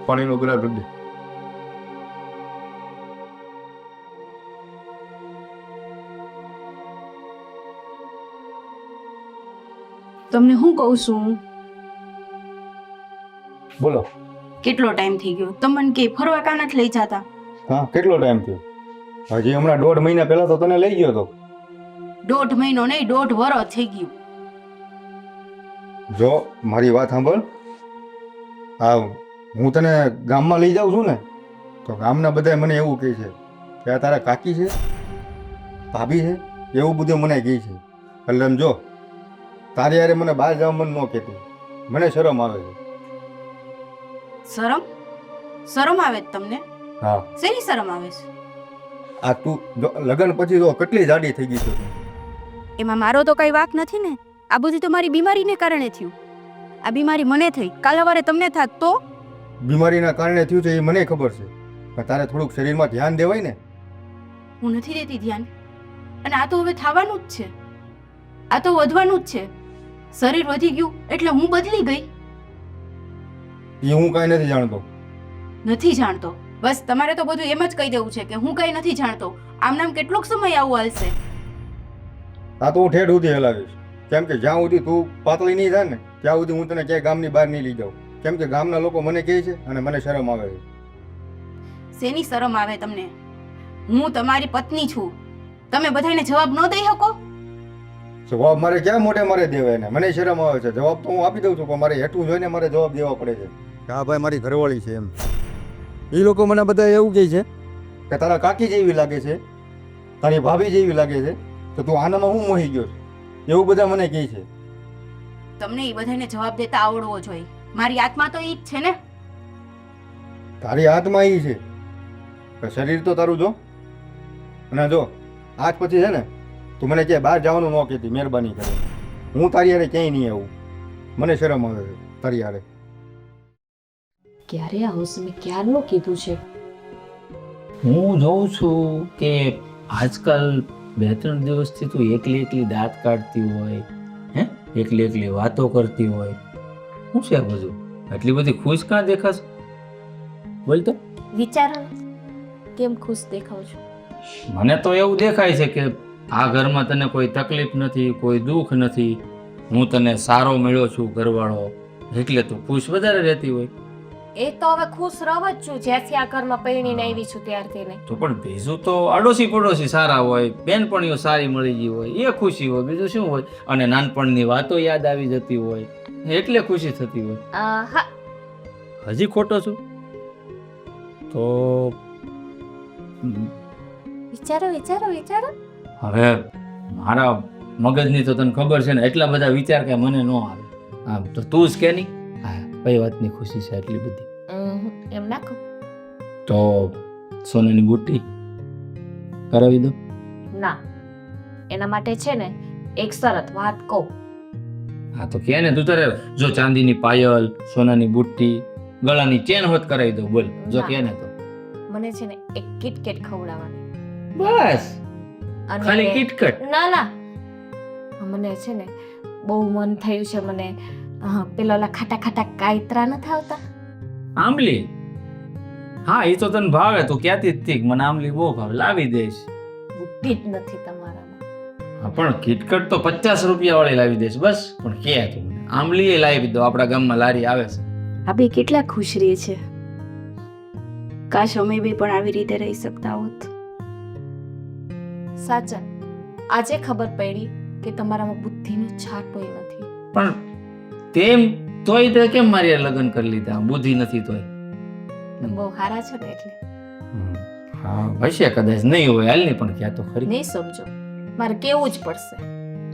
પાણીનો ગ્લાસ ભરી દે. તમને હું કહું છું, બોલો. કેટલો ટાઈમ થઈ ગયો તમને કે ફરવા કા નથી લઈ જતા? હા, કેટલો ટાઈમ થયો? હજી હમણાં 1.5 મહિના પહેલા તો તને લઈ ગયો હતો. 1.5 મહિનો નહીં, 1.5 વર્ષ થઈ ગયું. જો મારી વાત સાંભળ. હા, હું તને ગામમાં લઈ જાઉં છું ને, તો ગામના બધા મને એવું કહે છે કે આ તારા કાકી છે, ભાભી છે, એવું બધું મને કહે છે. એટલે એમ જો તારી યારે મને બહાર જવા મન ન કહેતી, મને શરમ આવે છે. શરમ? શરમ આવે છે તમને? હા, શેની શરમ આવે છે? આ તું લગ્ન પછી તો કેટલી જાડી થઈ ગઈ છે તું. એમાં મારો તો કઈ વાંક નથી ને. આ બધું તો મારી બીમારીને કારણે થયું. આ બીમારી મને થઈ, કાલ સવારે તમને થાત તો? બીમારીના કારણે થયું છે એ મને ખબર છે, પણ તારે થોડુંક શરીરમાં ધ્યાન દેવાય ને. હું નથી દેતી ધ્યાન. અને આ તો હવે થવાનું જ છે, આ તો વધવાનું જ છે. શરીર વધી ગયું એટલે હું બદલી ગઈ? એ હું કાંઈ નથી જાણતો. નથી જાણતો? બસ તમારે તો બધું એમ જ કહી દેવું છે કે હું કઈ નથી જાણતો. આમ નામ કેટલોક સમય આવું હાલશે? આ તો હું ઠેઠ સુધી હલાવીશ, કેમ કે જ્યાં સુધી તું પાતળી નહીં થાય ને ત્યાં સુધી હું તને ક્યાંય ગામની બહાર નહીં લઈ જાઉં. કેમ કે ગામના લોકો મને કહે છે અને મને શરમ આવે છે. શેની શરમ આવે તમને? હું તમારી પત્ની છું, તમે બધાને જવાબ ન દઈ શકો? જવાબ મારે ક્યાં મોઢે મારે દેવાય ને? મને શરમ આવે છે. જવાબ તો હું આપી દઉં છું, પણ મારે હેઠું જોઈને મારે જવાબ દેવા પડે છે કે હા ભાઈ મારી ઘરવાળી છે એમ. એ લોકો મને બધા એવું કહે છે કે તારા કાકી જેવી લાગે છે, તારી ભાભી જેવી લાગે છે, તો તું આનામાં હું મોહી ગયો છું, એવું બધા મને કહે છે. તમને એ બધાને જવાબ દેતા આવડવો જોઈએ. મારી આત્મા તો ઈ જ છે ને. તારી હાથમાં એ છે, પણ શરીર તો તારું જો. અને જો આજ પછી છે ને તું મને ક્યાંય બહાર જવાનું ન કહેતી, મહેરબાની કરીને. હું તારી હારે ક્યાંય નહીં આવું, મને શરમ આવે છે તારી હારે. ક્યારે આવશે? મેં ક્યારનું કીધું છે. હું જોઉં છું કે આજકાલ 2-3 દિવસથી તું એકલી એકલી દાંત કાઢતી હોય, હે એકલી એકલી વાતો કરતી હોય. શું છે આ બધું? આટલી બધી ખુશ કાં દેખાશ? બોલ તો. વિચારો કેમ ખુશ દેખાવ છું? મને તો એવું દેખાય છે કે આ ઘરમાં તને કોઈ તકલીફ નથી, કોઈ દુઃખ નથી. હું તને સારો મળ્યો છું ઘરવાળો, એટલે તું ખુશ વધારે રહેતી હોય. એ તો હવે ખુશ રહું જ છું જ્યાંથી આ ઘરમાં પરણીને આવી છું ત્યારથી ને. તો પણ બીજું તો આડોશી પડોશી સારા હોય, બેનપણીઓ સારી મળી ગઈ હોય, એ ખુશી હોય. બીજું શું હોય? અને નાનપણની વાતો યાદ આવી જતી હોય, એટલે ખુશી થતી હોય. હા, હજી ખોટો છું તો વિચારો વિચારો વિચારો. હવે મારા મગજની તો તને ખબર છે ને, એટલા બધા વિચાર કે મને ન આવે. આમ તો તું જ કે નહીં. હા, કઈ વાતની ખુશી છે એટલી બધી? એમ નાખો તો સોનાની બુટ્ટી કરાવી દો. ના, એના માટે છે ને એક શરત વાત કહું. હા તો કે ને તું તારે જો ચાંદીની પાયલ, સોનાની બુટ્ટી, ગળાની ચેન હોત કરાવી દો. બોલ જો કે ને તો. મને છે ને એક કિટકેટ ખવડાવવાની. બસ અને ખાલી કિટકટ? ના ના, મને છે ને બહુ મન થયું છે. મને પેલા ઓલા ખાટા ખાટા કાયતરા નથી આવતા? આંબલી? હા એ તો તને ભાવે, તું ક્યાંથી જ થી મને આંબલી બહુ ભાવે, લાવી દઈશ. બુદ્ધિ જ નથી તમારામાં. હા પણ કિટકટ તો 50 રૂપિયા વાળી લાવી દઈશ બસ. પણ કે તું મને આંબલી એ લાવી દો, આપણા ગામમાં લારી આવે છે. આ બે કેટલા ખુશ રહે છે. કાશ અમે બે પણ આવી રીતે રહી શકતા હોત. સાચા, આજે ખબર પડી કે તમારામાં બુદ્ધિનો છાંટોય નથી. પણ તેમ તોય તે કેમ મારી હારે લગ્ન કરી લીધા? બુદ્ધિ નથી તોય? બહુ સારા છો ને એટલે. હા હશે કદાચ, નહીં હોય હાલ નહીં, પણ ક્યાં તો ખરી. નહીં સમજો, મારે કેવું જ પડશે.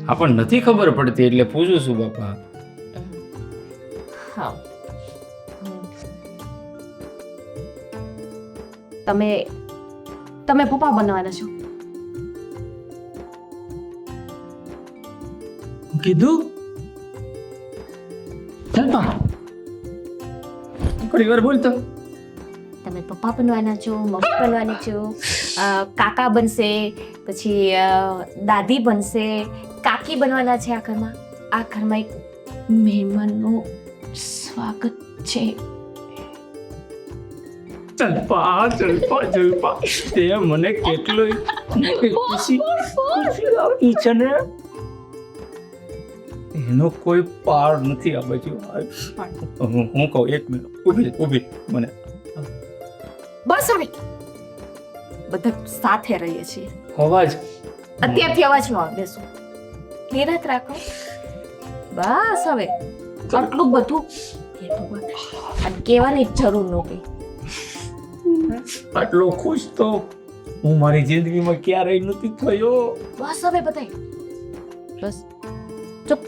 હા પણ નથી ખબર પડતી એટલે પૂછું છું બાપા. હા, તમે પપ્પા બનવાના છો? કીધું ચાલ થોડી વાર બોલતો. તમે પપ્પા બનવાના છો, મમ્મી બનવાની છો, કાકા બનશે, પછી દાદી બનશે, કાકી બનવાના છે. આ ઘરમાં એક મહેમાનનું સ્વાગત છે. જલ્પા તે મને કેટલોય ખુશી આપી છે ને એનો કોઈ પાર નથી આ બાજુ. હું કહું 1 મિનિટ ઊભી મને બસ હવે બધા સાથે રહીએ છીએ, અવાજ અત્યારથી અવાજમાં આવે બેસો, ધીરજ રાખો. બસ હવે આટલું બધું હે ભગવાન, અને કહેવાની જ જરૂર નહોતી. આટલો ખુશ તો હું મારી જિંદગીમાં ક્યારેય નથી થયો. બસ હવે બધાય બસ ચૂપ.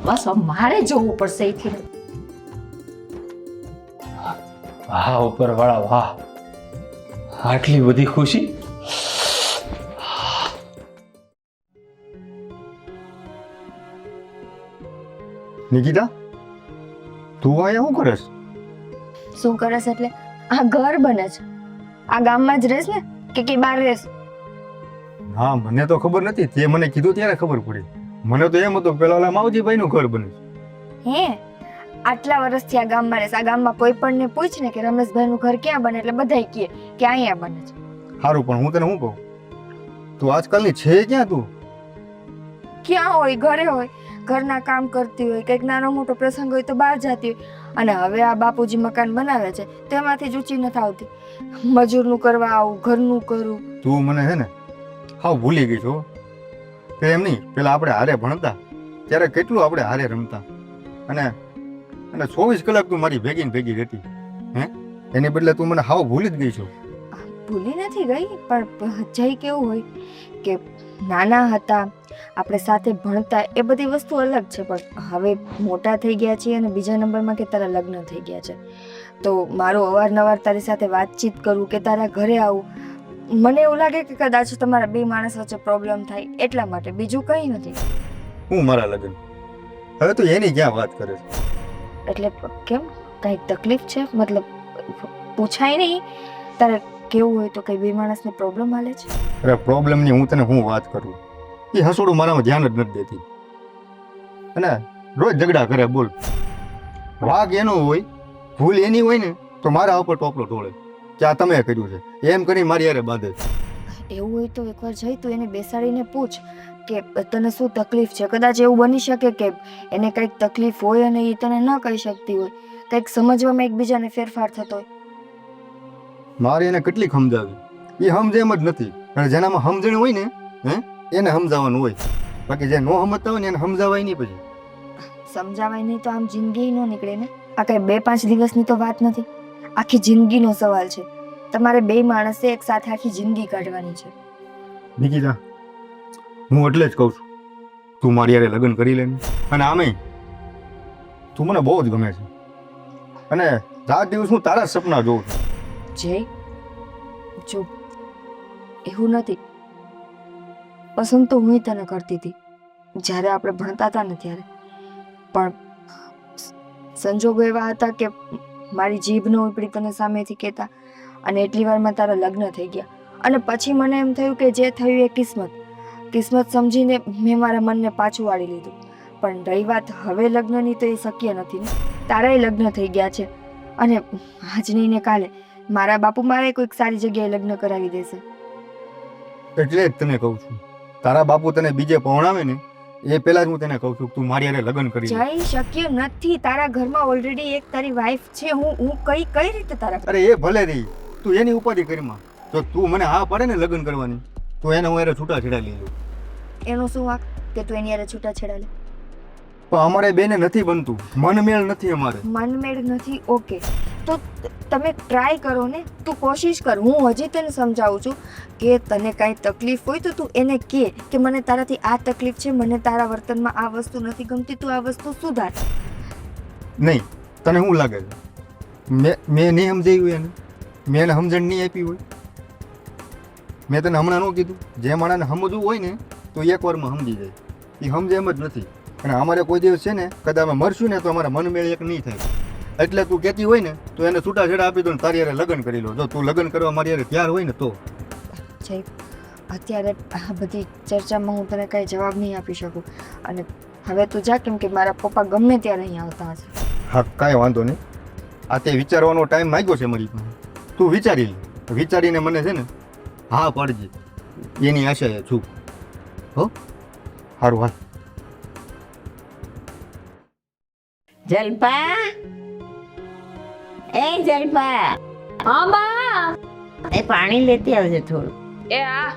બસ હવે મારે જોવું પડશે એથી. વાહ ઉપરવાળા વાહ, આટલી બધી ખુશી. નિકિતા, તું અહીંયા શું કરસ? શું કરસ એટલે આ ઘર બને છે, આ ગામમાં જ રહેશ ને કે બહાર રહેશ? હા, મને તો ખબર નથી, તે મને કીધું ત્યારે ખબર પડી. મને તો એમ હતું પેલા ઓલા માવજીભાઈ નું ઘર બને છે. હે, આટલા વર્ષથી આ ગામમાં રહેશ, આ ગામમાં કોઈ પણ ને પૂછ ને કે રમેશભાઈ નું ઘર ક્યાં બને એટલે બધાય કહે કે અહીંયા બને છે. સારું, પણ હું તને શું કહું, તું આજકાલની છે ક્યાં તું? ક્યાં હોય? ઘરે હોય, ઘરના કામ કરતી હોય, કંઈક નાનો મોટો પ્રસંગ હોય તો બહાર જતી હોય. અને હવે આ બાપુજી મકાન બનાવે છે તેમાંથી જ ઊંચી નથી આવતી. મજૂરનું કરવા આવું, ઘરનું કરું. તું મને છે ને હાવ ભૂલી ગઈ છો કે એમ નહીં, પેલા આપણે હારે ભણતા ત્યારે કેટલું આપણે હારે રમતા, અને 24 કલાક તું મારી ભેગી ને ભેગી રહેતી. હે, એની બદલે તું મને હાવ ભૂલી જ ગઈ છો. ભૂલી નથી ગઈ, પણ જઈ કેવું હોય કે નાના હતા આપણે સાથે ભણતા એ બધી વસ્તુ અલગ છે, પણ હવે મોટા થઈ ગયા છીએ અને બીજા નંબરમાં કે તારા લગ્ન થઈ ગયા છે, તો મારું અવારનવાર તારી સાથે વાતચીત કરું કે તારા ઘરે આવું, મને એવું લાગે કે કદાચ તમારા બે માણસ વચ્ચે પ્રોબ્લેમ થાય એટલા માટે, બીજું કંઈ નથી. હું મારા લગ્ન, હવે તું એની ક્યાં વાત કરે છે? એટલે કેમ, કંઈક તકલીફ છે? મતલબ પૂછાય નહીં, તારે કેવું હોય તો કઈ બે માણસને પ્રોબ્લેમ હાલે છે? અરે પ્રોબ્લેમની હું તને હું વાત કરું, એ હસોડું મારામાં ધ્યાન જ નથી દેતી, અને રોજ ઝઘડા કરે. બોલ, વાગ એનો હોય, ભૂલ એની હોય ને તો મારા ઉપર ટોપલો ઢોળે કે આ તમે કર્યું છે, એમ કરી મારી યારે બાંધે. એવું હોય તો એકવાર જઈ તું એને બેસાડીને પૂછ કે તને શું તકલીફ છે. કદાચ એવું બની શકે કે એને કંઈક તકલીફ હોય અને એ તને ન કહી શકતી હોય, કંઈક સમજવામાં એકબીજાને ફેરફાર થતો હોય. મારે એને કેટલી સમજાવી, એ સમજે એમ જ નથી. અને જેનામાં સમજણ હોય ને એને સમજાવવાનું હોય, બાકી જે નો સમજતા હોય ને એને સમજાવાય નહીં. પછી સમજાવાય નહીં તો આમ જિંદગી નો નીકળે ને. આ કઈ 2-5 દિવસની તો વાત નથી, આખી જિંદગીનો સવાલ છે. તમારે બે માણસે એક સાથે આખી જિંદગી કાઢવાની છે. નિકિતા, હું એટલે જ કહું છું તું મારી યારે લગ્ન કરી લે ને. અને આમે તું મને બહુ જ ગમે છે, અને રાત દિવસ હું તારા સપના જોઉં છું. જય, જો એવું નથી, પસંદ તો હું તને કરતી હતી જ્યારે આપણે ભણતા હતા ને ત્યારે, પણ સંજોગો એવા હતા કે મારી જીભ ન ઉપડી તને સામેથી કહેતા, અને એટલી વારમાં તારા લગ્ન થઈ ગયા. અને પછી મને એમ થયું કે જે થયું એ કિસ્મત સમજીને મેં મારા મનને પાછું વાળી લીધું. પણ રહી વાત હવે લગ્નની તો એ શક્ય નથી ને. તારાય લગ્ન થઈ ગયા છે, અને આજ નહીં ને કાલે મારા બાપુ મારે કોઈક સારી જગ્યાએ લગ્ન કરાવી દેશે. એટલે જ તને કહું છું, તારા બાપુ તને બીજે પહોંચાવે ને એ પહેલા જ હું તને કહું છું તું મારી યારે લગ્ન કરી લે. જઈ શક્ય નથી, તારા ઘરમાં ઓલરેડી એક તારી વાઈફ છે. હું કઈ રીતે તારા? અરે એ ભલે રહી, તું એની ઉપાધિ કરીમાં. જો તું મને હા પાડે ને લગ્ન કરવાની, તો એને હું એને છૂટાછેડા લઈ લઉં. એનો શું વાંક કે તું એની હારે છૂટાછેડા લે? પણ અમારે બેને નથી બનતું, મનમેળ નથી અમારે. મનમેળ નથી, ઓકે, તો તમે ટ્રાય કરો ને, તું કોશિશ કર. હું હજી તને સમજાવું છું કે તને કાંઈ તકલીફ હોય તો તું એને કહે કે મને તારાથી આ તકલીફ છે, મને તારા વર્તનમાં આ વસ્તુ નથી ગમતી, તું આ વસ્તુ સુધાર. નહીં, તને શું લાગે છે મેં નહીં સમજાવ્યું એને? મેં એને સમજણ નહીં આપી હોય? મેં તને હમણાં ન કીધું? જે માણસને સમજવું હોય ને તો એકવારમાં સમજી જાય, એ સમજે એમ જ નથી. અને અમારે કોઈ દિવસ છે ને કદાચ અમે મરશું ને તો અમારા મનમેળ એક નહીં થાય. એટલે તું કહેતી હોય ને તો એને છૂટાછેડા આપી દો ને તારી યારે લગ્ન કરી લો. જો તું લગ્ન કરવા મારી યારે તૈયાર હોય ને તો. જય, અત્યારે આ બધી ચર્ચામાં હું તને કાંઈ જવાબ નહીં આપી શકું, અને હવે તું જા, કેમ કે મારા પપ્પા ગમે ત્યારે અહીં આવતા હશે. હા કાંઈ વાંધો નહીં. આ તે વિચારવાનો ટાઈમ માંગ્યો છે મારી પાસે. તું વિચારી લે, વિચારીને મને છે ને હા પડજે, એની આશા છું. હો સારું હાલ. જલપા, એ જલપા, હા બા. એ પાણી લેતી આવજે થોડું. એ આ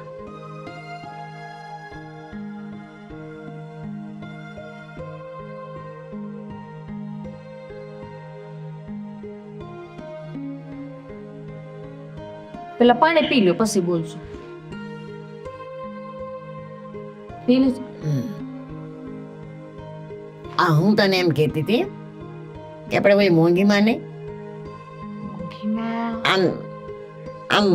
પેલા પાણી પી લ્યો પછી બોલશું. પી લેજો. આ હું તને એમ કહેતી હતી કે આપણે ભાઈ મોંઘીમાં નહીં, આમ આમ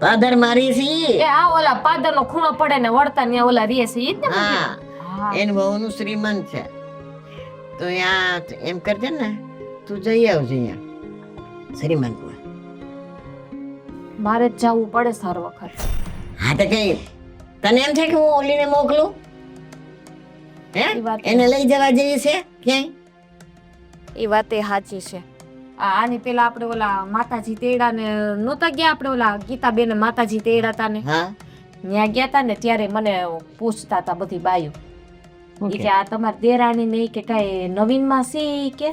પાદર મારી એ છીએ. આ ઓલા પાદર નો ખૂણો પડે ને વળતા ને ઓલા રીએ છે ઈ જ ને હા, હા. એનું બહુનું શ્રીમંત છે. તો ત્યાં એમ કરજે ને, તું જઈ આવજે અહીંયા શ્રીમંતમાં. મારે જ જવું પડે સાર વખત. હા તો કઈ તને એમ છે કે હું ઓલીને મોકલું? હે, ઈ વાત એને લઈ જવા જઈએ છે ક્યાંય? એ વાત એ સાચી છે. આની પેલા આપણે ઓલા માતાજી તેડા ને નહોતા ગયા, આપણે ઓલા ગીતાબેન માતાજી તેડા તા ને હા, ત્યાં ગયા તા ને ત્યારે મને પૂછતા હતા બધી બાયું ઈ કે આ તમારી દેરાણી ને ઈ કે કઈ નવીન માં સી કે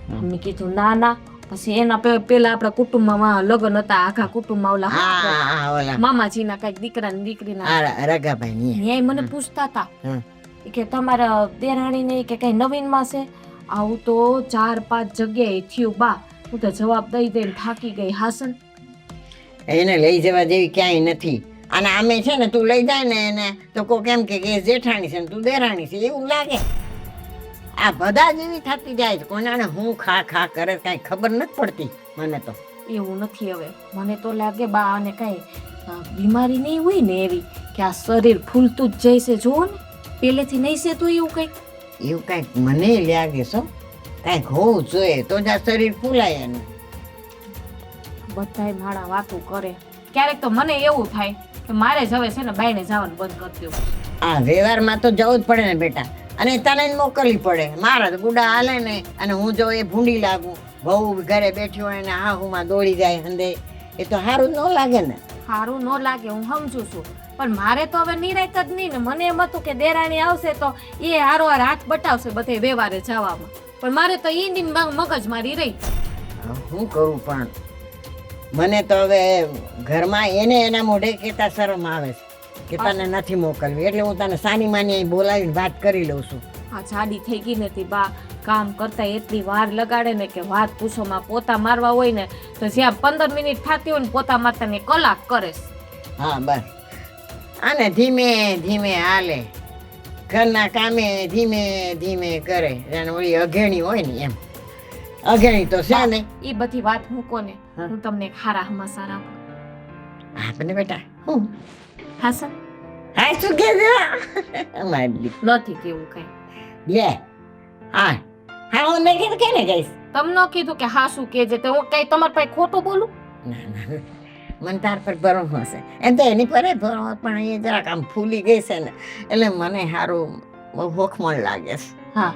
મેં કીધું ના ના. પછી એના પેલા આપણા કુટુંબમાં લગ્ન હતા, આખા કુટુંબમાં ઓલા હા, હા, ઓલા મામાજી ના કઈક દીકરા ને દીકરી ના આ રગાભાઈ ની. ન્યાય મને પૂછતા હતા હમ. ઈ કે તમારા દેરાણી ને ઈ કે કઈ નવીન માં છે. આવું તો 4-5 જગ્યાએ થયું બા. હું તો જવાબ દઈ દઈને થાકી ગઈ. હાસન એને લઈ જવા જેવી ક્યાંય નથી. અને આમે છે ને તું લઈ જાય ને એને તો કોઈ કેમ કે એ જેઠાણી છે ને તું દેરાણી છે એવું લાગે. આ બધા જેવી થતી જાય છે. કોનાને હું ખા ખા કરે કઈ ખબર નથી પડતી મને તો. એવું નથી હવે. મને તો લાગે બા આને કઈ બીમારી નહીં હોય ને એવી કે આ શરીર ફૂલતું જ જઈશે. જુઓ ને પહેલેથી નહીં છે તો એવું કઈક એવું કઈક મને લાગે છો. કઈક હોવું જોઈએ તો જ આ શરીર ફૂલાય એનું. બધાય માણા વાતું કરે. ક્યારેક તો મને એવું થાય કે મારે જ હવે છે ને બાયણે જવાનું બંધ કરી દેવું. આ વ્યવહારમાં તો જવું જ પડે ને બેટા. અને તને જ મોકલવી પડે. મારા તો ગુડા હાલે ને અને હું જો એ ભૂંડી લાગું, બહુ ઘરે બેઠી હોય ને હાહુમાં દોડી જાય અંદે, એ તો સારું ન લાગે ને. સારું ન લાગે, હું સમજુ છું, પણ મારે તો હવે નિરાત જ નહીં ને. મને એમ હતું કે દેરાણી આવશે તો એ હારોહાર હાથ બટાવશે બધે વ્યવહારે જવામાં, પણ મારે તો ઈ મગજ મારી રહી. હું કરું પણ મને તો હવે ઘરમાં એને એના મોઢે કહેતા શરમ આવે છે કે તને નથી મોકલવી. એટલે હું તને સાની માની અહીં બોલાવીને વાત કરી લઉં છું. આ જાડી થઈ ગઈ નથી બા. કામ કરતા એટલી વાર લગાડે ને કે વાત પૂછોમાં. પોતા મારવા હોય ને તો જ્યાં 15 મિનિટ થતી હોય ને પોતા મારતા ને કલાક કરે. હા બસ. અને ધીમે ધીમે હાલે, ઘરના કામે ધીમે ધીમે કરે. અને ઓલી અઘેણી હોય ને એમ. અઘેણી તો છે ને. એ બધી વાત મૂકો ને, હા. હું તમને એક હારા સમાચાર આપું. આપને બેટા હું હાસન હા શું કે મારી નથી કેવું કઈ. લે હા હા હું નહીં કીધું કેને જઈશ. તમને કીધું કે હા શું કે છે હું કઈ તમારા પાસે ખોટું બોલું? ના ના મને તાર પર ભરોસો હશે. એમ તો એની પર ભરોસો પણ એ જરાક આમ ફૂલી ગઈ છે ને એટલે મને સારું બહુ ભોખમણ લાગે છે. હા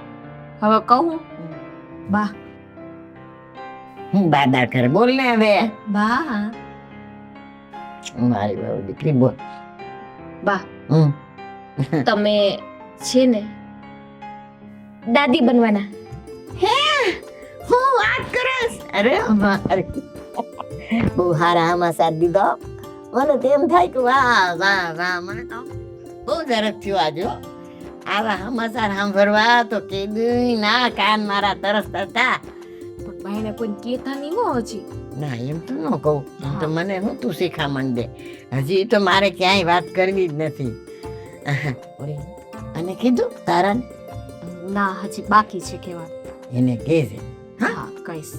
હવે કહું બા. હું બાદા કરે બોલ ને હવે. બા મારી બહુ દીકરી બોલ. બા હમ તમે છે ને દાદી બનવાના. હું વાત કરસ. અરે અમારી બહુ હારા આમાં સાથ દીધો. મને તો એમ થાય કે વાહ વાહ વાહ. મને તો બહુ ઝડપ થયું આજો આવા સમાચાર સાંભળવા. તો કીધું ના કાન મારા તરસતા હતા. પણ ભાઈને કોઈ કહેતા નહીં હો હજી. ના એમ તો ન કહું. એમ તો મને હું તું શીખામણ દે. હજી તો મારે ક્યાંય વાત કરવી જ નથી. ઓલી, અને કીધું તારા ના હજી બાકી છે કહેવાનું. એને કહેજે. હા કહીશ.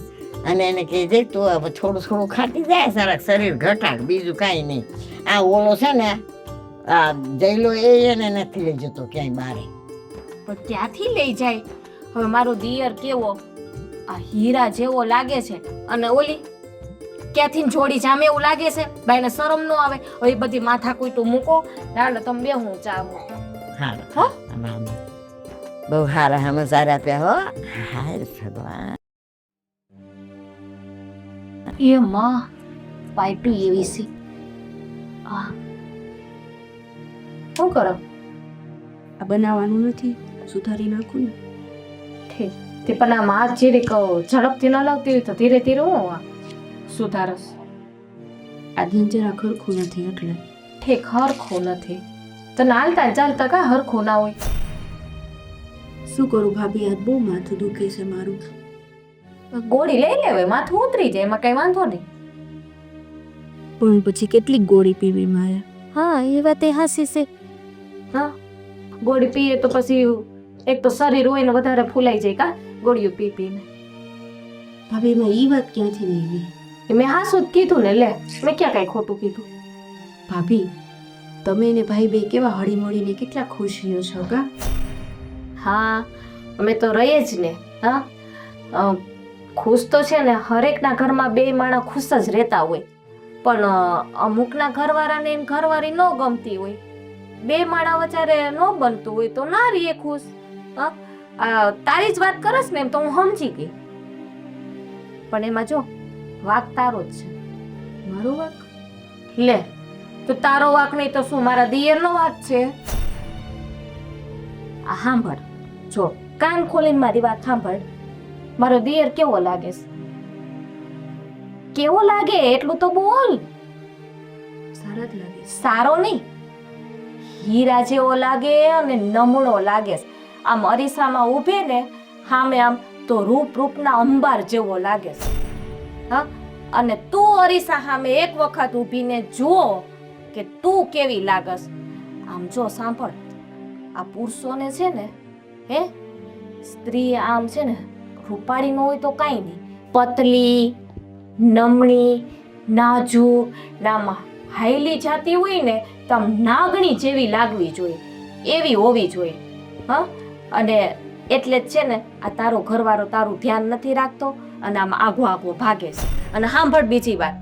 અને એને કહેજે તું હવે થોડું થોડું ખાતી જાય સારા શરીર ઘટાડ, બીજું કાંઈ નહીં. આ ઓલો છે ને આ જયલો એને નથી લઈ જતો ક્યાંય બારે. પણ ક્યાંથી લઈ જાય? હવે મારો દિયર કેવો આ હીરા જેવો લાગે છે અને ઓલી ક્યાંથી જોડી જામે એવું લાગે છે. બાઈને શરમ ન આવે. હવે એ બધી માથાકૂટ મૂકો. એટલે તમે બે હું ચા મૂકો. હા હો? બહુ સારા સમાચાર આપ્યા હો. હાય ભગવાન. એ માં પાઇપી એવી છે. શું કરો? આ બનાવવાનું નથી, સુધારી નાખું ને. ઠીક. તે પણ આ માં જેરી કહો ઝડપથી ન લાવતી હોય તો ધીરે ધીરે હું સુધારસ. આ ધ્યાન જરા ખરખું નથી એટલે. ઠીક, હરખું નથી તો નાલતા ચાલતા કા હરખું ના હોય? શું કરું ભાભી, આજ બહુ માથું દુખે છે મારું. ગોળી લઈ લેવાય, માથું ઉતરી જાય, એમાં કઈ વાંધો નહીં. પણ પછી કેટલીક ગોળી પીવી મારે? હા, એ વાત એ હાસી છે. હા, ગોળી પીએ તો પછી એક તો શરીર હોય ને વધારે ફૂલાઈ જાય કા ગોળીઓ પી પીને. ભાભી એમાં ઈ વાત ક્યાંથી લઈ ગઈ? મેં હાસું જ કીધું ને, લે મેં ક્યાં કઈ ખોટું કીધું? ભાભી તમે ને ભાઈ બે કેવા હળી મળીને કેટલા ખુશ રહ્યો છો કા? હા, અમે તો રહીએ જ ને. હા, ખુશ તો છે ને હરેકના ઘરમાં બે માણસ ખુશ જ રહેતા હોય, પણ અમુકના ઘરવાળાને એમ ઘરવાળી ન ગમતી હોય, બે માણા વચારે ન બનતું હોય તો ના રહીએ ખુશ. હા, તારી જ વાત કરસ ને એમ તો હું સમજી ગઈ, પણ એમાં જો વાક તારો જ છે. મારો વાક? લે, તો તારો વાક નહીં તો શું મારા દિયરનો વાક છે? આ સાંભળ, જો કાન ખોલીને મારી વાત સાંભળ. મારો દિયર કેવો લાગે છે? કેવો લાગે એટલું તો બોલ. સારા જ લાગે. સારો નહીં, હીરા જેવો લાગે અને નમણો લાગે. આમ અરીસામાં ઊભે ને સામે આમ તો રૂપના અંબાર જેવો લાગે. હા, અને તું અરીસા સામે એક વખત ઊભીને જુઓ કે તું કેવી લાગસ. આમ જો સાંભળ, આ પુરુષોને છે ને હે સ્ત્રી આમ છે ને રૂપાળી ન હોય તો કાંઈ નહીં, પતલી નમણી નાજુક નામાં હાઈલી જાતી હોય ને તો આમ નાગણી જેવી લાગવી જોઈએ, એવી હોવી જોઈએ. હા, અને એટલે જ છે ને આ તારો ઘરવાળો તારું ધ્યાન નથી રાખતો અને આમ આગો આગો ભાગે છે. અને સાંભળ બીજી વાત,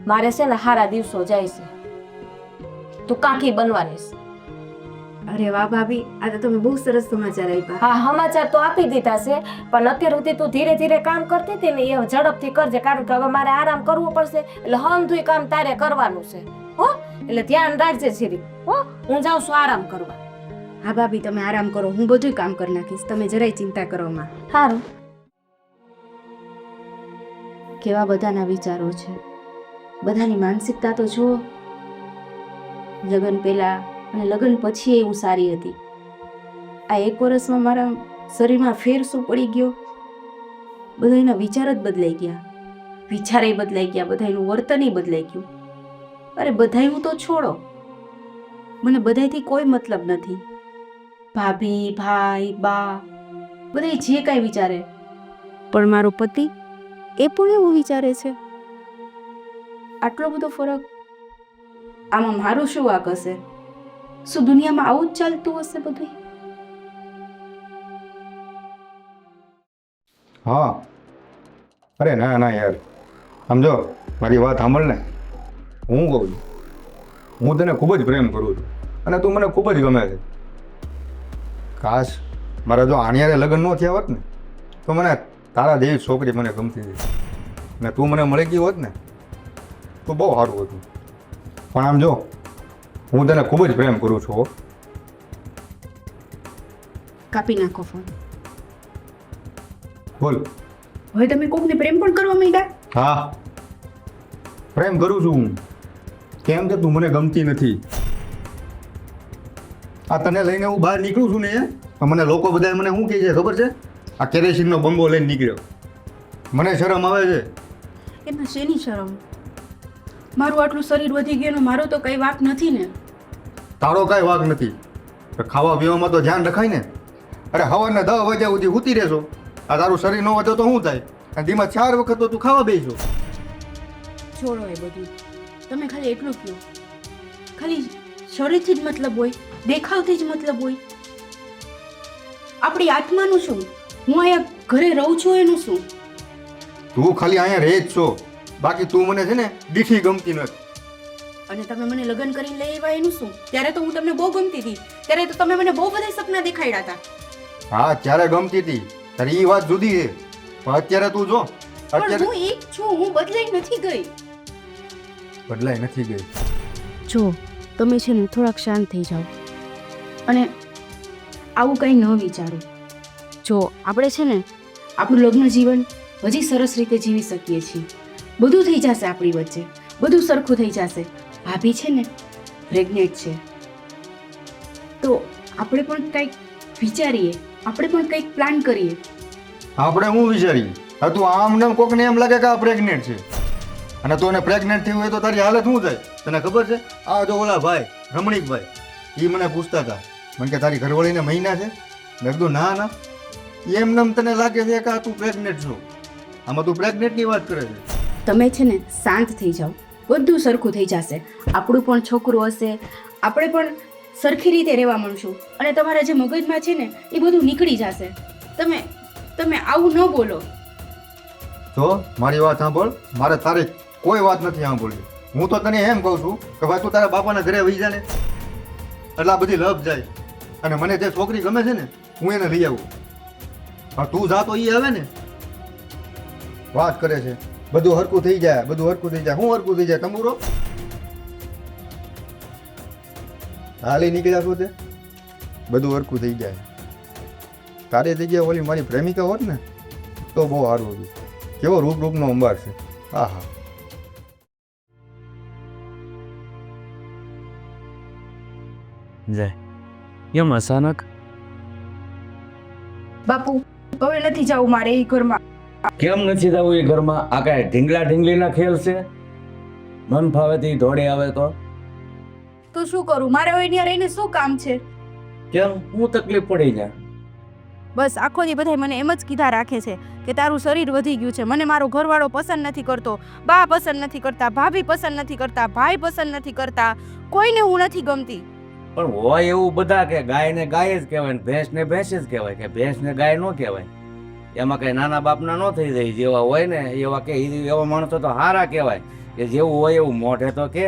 મારે છે ને સારા દિવસો જાય છે, તું કાકી બનવાની છે. અરે વાહ ભાભી, આ તો તમે બહુ સરસ સમાચાર આપ્યા. હા, સમાચાર તો આપી દીધા છે, પણ અત્યાર સુધી તું ધીરે ધીરે કામ કરતી હતી ને એ ઝડપથી કરજે, કારણ કે હવે મારે આરામ કરવો પડશે, એટલે હમધું કામ તારે કરવાનું છે. હો, એટલે ધ્યાન રાખજે શ્રી. હો, હું જાઉં છું આરામ કરવા. હા ભાભી, તમે આરામ કરો, હું બધું કામ કરી નાખીશ, તમે જરાય ચિંતા કરો માં. સારું. કેવા બધાના વિચારો છે, બધાની માનસિકતા તો જુઓ. લગ્ન પહેલા અને લગ્ન પછી હું સારી હતી, આ 1 વર્ષમાં મારા શરીરમાં ફેર શું પડી ગયો? બધાના વિચાર જ બદલાઈ ગયા, વિચારે બદલાઈ ગયા, બધાનું વર્તન બદલાઈ ગયું. અરે બધાયું તો છોડો, મને બધાથી કોઈ મતલબ નથી. ભાભી ભાઈ બા બધા જે કાંઈ વિચારે, પણ મારો પતિ એ પણ એવું વિચારે છે. આટલો બધો ફરક, આમાં મારું શું વાંક હશે? શું દુનિયામાં આવું જ ચાલતું હશે બધું? હા, અરે ના ના યાર, સમજો મારી વાત સાંભળ ને. હું કહું છું, હું તને ખૂબ જ પ્રેમ કરું છું અને તું મને ખૂબ જ ગમે છે. કાશ મારા જો આણિયારે લગ્ન ન થયા હોત ને તો મને તારા જેવી છોકરી મને ગમતી હતી ને તું મને મળી ગઈ હોત ને તો બહુ સારું હતું. પણ આમ જો, હું તને ખૂબ જ પ્રેમ કરું છું. કાપી નાખો ફોન. બોલ. હવે તમે કોકને પ્રેમ પણ કરવા માંડ્યા? હા, પ્રેમ કરું છું હું. કેમ કે તું મને ગમતી નથી. આ તને લઈને હું બહાર નીકળું છું ને તો મને લોકો બધા મને શું કહે છે ખબર છે? આ કેરેસીનનો બંગો લઈને નીકળ્યો. મને શરમ આવે છે. એમાં શેની શરમ? મારું આટલું શરીર વધી ગયું, મારો તો કઈ વાક નથી ને. તારો કાંઈ વાક નથી. ખાવા પીવામાં તો ધ્યાન રખાય ને. અરે સવારના 10 વાગ્યા સુધી સૂતી રહેશો, આ તારું શરીર ન વધે તો શું થાય? અને ધીમા 4 વખત તો તું ખાવા બેસો. છોડો એ બધું, તમે ખાલી એટલું કહો, ખાલી શરીરથી જ મતલબ હોય, દેખાવથી જ મતલબ હોય. આપણી આત્માનું શું? હું અહીંયા ઘરે રહું છું એનું શું? તું ખાલી અહીંયા રહે જ છો, બાકી તું મને છે ને દીઠી ગમતી નથી. અને તમે મને લગ્ન કરીને લઈ આવ્યા એનું શું? ત્યારે તો હું તમને બહુ ગમતી હતી, ત્યારે તો તમે મને બહુ બધા સપના દેખાડ્યા હતા. હા ત્યારે ગમતી હતી, તારી એ વાત જુદી છે, પણ અત્યારે તું જો, પણ અત્યારે હું એક છું, હું બદલાઈ નથી ગઈ. બદલાઈ નથી ગઈ. જો તમે છે ને થોડાક શાંત થઈ જાઓ અને આવું કંઈ ન વિચારો. જો આપણે છે ને આપણું લગ્ન જીવન હજી સરસ રીતે જીવી શકીએ છીએ. બધું થઈ જશે આપણી વચ્ચે, બધું સરખું થઈ જશે. ભાભી છે ને પ્રેગ્નેન્ટ છે, તો આપણે પણ કંઈક વિચારીએ, આપણે પણ કંઈક પ્લાન કરીએ. આપણે હું વિચારીએ? હા તું આમ ને કોકને એમ લાગે કે આ પ્રેગ્નેન્ટ છે, અને તું એને પ્રેગ્નેન્ટ થયું હોય તો તારી હાલત શું થાય તને ખબર છે? આ જો ઓલા ભાઈ રમણીકભાઈ, એ મને પૂછતા હતા, મને કે તારી ઘરવાળીને મહિના છે? મેં કીધું ના ના, એમ નમ તને લાગે છે કે આ તું પ્રેગ્નેન્ટ છો, આમાં તું પ્રેગ્નેન્ટની વાત કરે છે. તમે છે ને શાંત થઈ જાઓ, બધું સરખું થઈ જશે. આપણું પણ છોકરું હશે, આપણે પણ સરખી રીતે રહેવા માંડશું, અને તમારા જે મગજમાં છે ને એ બધું નીકળી જશે. તમે આવું ન બોલો. જો મારી વાત સાંભળ, મારે તારી કોઈ વાત નથી સાંભળવી. હું તો તને એમ કહું છું કે ભાઈ તું તારા બાપાના ઘરે વહી જા ને, એટલે આ બધી લપ જાય. અને મને જે છોકરી ગમે છે ને હું એને લઈ આવું, પણ તું જા તો એ આવે ને. વાત કરે છે બધું હરકું થઈ જાય, બધું હરકું થઈ જાય. શું હરકું થઈ જાય તંબુરો? હાલી નીકળ્યા છો તે બધું હરકું થઈ જાય. તારી જગ્યાએ ઓલી મારી પ્રેમિકા હોત ને તો બહુ સારું હતું. કેવો રૂપનો અંબાર છે. હા હા. જય એમ અચાનક બાપુ હવે નથી જવું મારે એ ઘરમાં. કેમ નથી જવું એ ઘરમાં? આ કાંઈ ઢીંગલા ઢીંગલીના ખેલ છે? મન ફાવે તે દોડે આવે તો શું કરું? મારે હવે ત્યાં રહીને શું કામ છે? કેમ? હું તકલીફ પડી જાય? બસ આખો દી બધા મને એમ જ કીધા રાખે છે કે તારું શરીર વધી ગયું છે. મને મારો ઘરવાળો પસંદ નથી કરતો, બા પસંદ નથી કરતા, ભાભી પસંદ નથી કરતા, ભાઈ પસંદ નથી કરતા, કોઈને હું નથી ગમતી. પણ હોય એવું બધા કે ગાયને ગાય જ કહેવાય, ભેંસને ભેંસ જ કહેવાય, કે ભેંસને ગાય ન કહેવાય. એમાં કઈ નાના બાપના ન થઈ જાય. જેવા હોય ને એવા કે એવા માણસો તો હારા કહેવાય, કે જેવું હોય એવું મોઢે તો કે.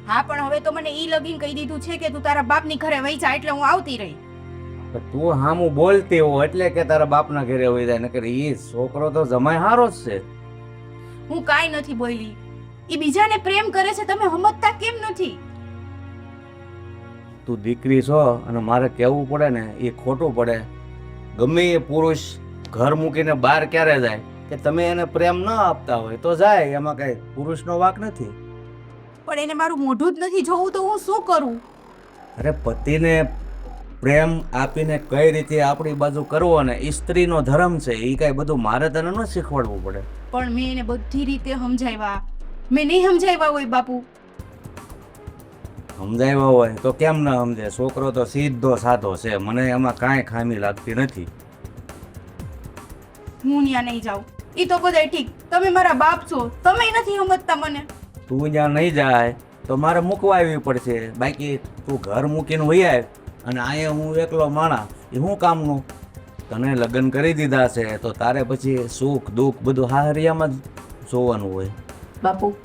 હા પણ હવે તો મને ઈ લગીન કહી દીધું છે કે તું તારા બાપની ઘરે વહી જા, એટલે હું આવતી રહી. તું હામું બોલતી હો એટલે કે તારા બાપના ઘરે હોય જાય, નકર ઈ છોકરો તો જમાય હારો જ છે. હું કાંઈ નથી બોલી. ઈ બીજાને પ્રેમ કરે છે, તમે સમજતા કેમ નથી? તું દીકરી છો અને મારે કહેવું પડે ને એ ખોટું પડે. ગમે એ પુરુષ ઘર મૂકીને બહાર ક્યારે જાય કે તમે એને પ્રેમ ન આપતા હોય તો જાય, એમાં કઈ પુરુષનો વાંક નથી. પણ એને મારું મોઢું જ નથી જોવું તો હું શું કરું? અરે પતિને પ્રેમ આપીને કઈ રીતે આપણી બાજુ કરવો ને એ સ્ત્રીનો ધર્મ છે. એ કઈ બધું મારે તને ન શીખવાડવું પડે. પણ મેં એને બધી રીતે સમજાવ્યા. મેં નહીં સમજાવ્યા હોય બાપુ. સમજાવ્યા હોય તો કેમ ના સમજે? છોકરો તો સીધો સાધો છે, મને એમાં કાંઈ ખામી લાગતી નથી. હું ત્યાં નહીં જાઉં. ઈ તો બધાય ઠીક, તમે મારા બાપ છો, તમે નથી સમજતા મને. તું ત્યાં નહીં જાય તો મારે મૂકવા આવવી પડશે. બાકી તું ઘર મૂકીને વહી આવ અને અહીંયા હું એકલો માણા, એ શું કામનું? તને લગ્ન કરી દીધા છે તો તારે પછી સુખ દુઃખ બધું હાહરિયામાં જ જોવાનું હોય. બાપુ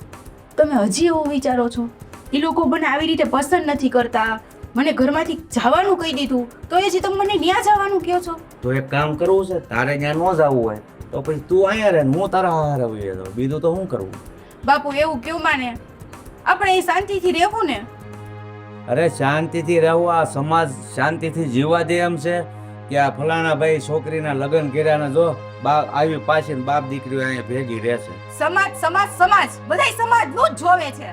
તમે હજી એવું વિચારો છો? એ લોકો મને આવી રીતે પસંદ નથી કરતા, મને ઘરમાંથી જવાનું કહી દીધું, તો એ જે તમે મને ન્યા જવાનું કહો છો? તો એક કામ કરવું છે, તારે ત્યાં ન જવું હોય તો પછી તું અહીંયા રહે, હું તારા હારે વહી જાઉં. બીજું તો શું કરવું? બાપુ એવું કેવું માને? આપણે એ શાંતિથી રહેવું ને. અરે શાંતિથી રહેવું, આ સમાજ શાંતિથી જીવવા દે એમ છે કે આ ફલાણા ભાઈ છોકરીના લગ્ન કર્યા ને જો બાપ આવી પાછી બાપ દીકરીઓ અહીંયા ભેગી રહેશે. સમાજ સમાજ સમાજ બધાય સમાજનું જ જોવે છે.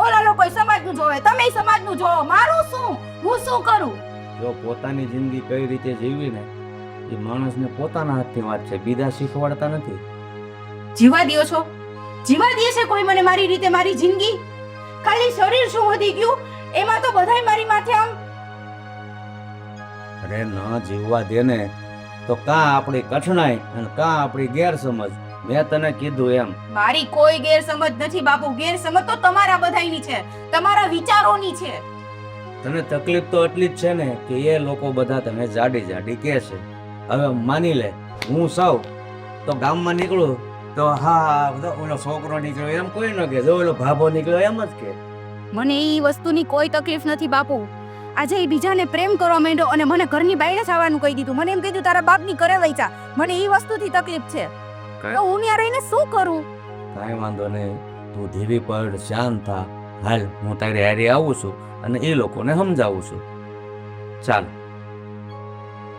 ઓલા લોકો સમાજનું જોવે, તમે સમાજનું જોવો. મારું શું? હું શું કરું? જો પોતાની જિંદગી કઈ રીતે જીવવી ને એ માણસને પોતાના હાથની વાત છે, બીજા શીખવાડતા નથી. જીવા દ્યો છો? જીવા દે છે કોઈ મને મારી રીતે મારી જિંદગી? ખાલી શરીર શું વધી ગયું એમાં તો બધાય મારી માથે આમ. અરે ન જીવવા દે ને તો કાં આપણી કઠણાઈ અને કાં આપણી ગેરસમજ. મેં તને કીધું એમ. મારી કોઈ ગેરસમજ નથી બાપુ. ગેરસમજ તો તમારા બધાયની છે, તમારા વિચારોની છે. તને તકલીફ તો એટલી જ છે ને કે એ લોકો બધા તને જાડી જાડી કહે છે. હવે માની લે હું સૌ તો ગામમાં નીકળું તો હા ઓલો છોકરો નીકળ્યો એમ કોઈ ન કે, જો ઓલો ભાભો નીકળ્યો એમ જ કે. મને એ વસ્તુની કોઈ તકલીફ નથી બાપુ. આજે એ બીજાને પ્રેમ કરવા માંડ્યો અને મને ઘરની બાયણે જ આવવાનું કહી દીધું. મને એમ કીધું તારા બાપની ઘરે વઈ જા. મને એ વસ્તુથી તકલીફ છે. તો હું ત્યાં રહીને શું કરું? કાંઈ વાંધો નહીં, તું ધીરી પડ, શાંત થા. હાલ હું તારી હારે આવું છું અને એ લોકોને સમજાવું છું. ચાલ,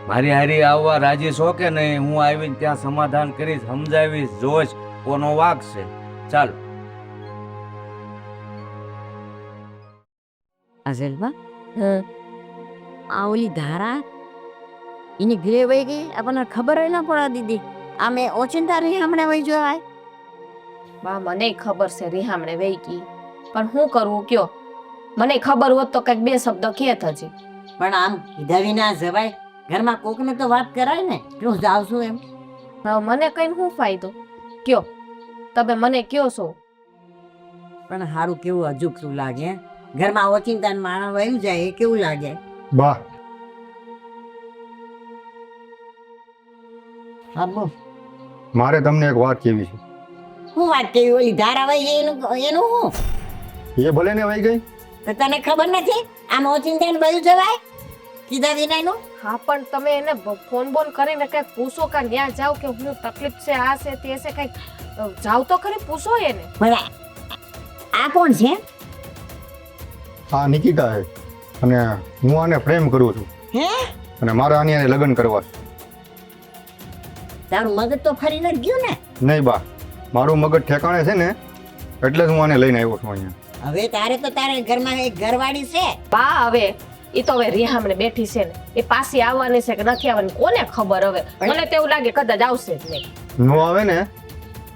મારી હારે આવવા રાજી છો કે નહીં? હું આવીને ત્યાં સમાધાન કરીશ, સમજાવીશ, જોઈશ કોનો વાંક છે. ચાલ. અઝલબા, આ ઓલી ધારા એની ઘરે વહી ગઈ, આપણને ખબર ન પડવા દીધી. આમે ઓચિંતા રહી હમણાં વહી જવાય. બા મને ખબર છે રિહામણે વહી ગઈ, પણ હું કરવું કયો? મને ખબર હોત તો કંઈક બે શબ્દ કહેત હજી. પણ આમ કીધા વિના જવાય? ઘરમાં કોકને તો વાત કરાય ને કે હું જાઉં છું એમ. હવે મને કઈ શું ફાયદો કયો? તમે મને કયો છો? પણ સારું કેવું અજુકતું લાગે હે? ઘરમાં ઓચિંતા માણસ વયું જાય એ કેવું લાગે? બા હા બોલ. મારે તમને એક વાત કહેવી છે. હું વાત કેવી? ઓલી ધારા વહી એનું હું? એ ભલે ને વહી ગઈ, તો તને ખબર નથી આમ ઓચિંતા વયું જવાય કીધા વિનાનું? હા, પણ તમે એને ફોન બોન કરીને કંઈક પૂછો કે ત્યાં જાઓ કે હું તકલીફ છે, આ છે તે છે, કંઈક જાઓ તો ખરી, પૂછો એને. બરાબર. આ કોણ છે? આ નિકિતા છે અને હું આને પ્રેમ કરું છું હે? અને મારે આની હારે લગ્ન કરવા છે. તારું મગજ તો ફરી નથી ગયું ને? નહીં બા, મારું મગજ ઠેકાણે છે ને એટલે જ હું આને લઈને આવ્યો છું અહીંયા. હવે તારે તો તારે ઘરમાં એક ઘરવાળી છે. બા હવે એ તો હવે રિહામણે બેઠી છે ને, એ પાછી આવવાની છે કે નથી આવવાની કોને ખબર. હવે મને તો એવું લાગે કદાચ આવશે જ નહીં. નો આવે ને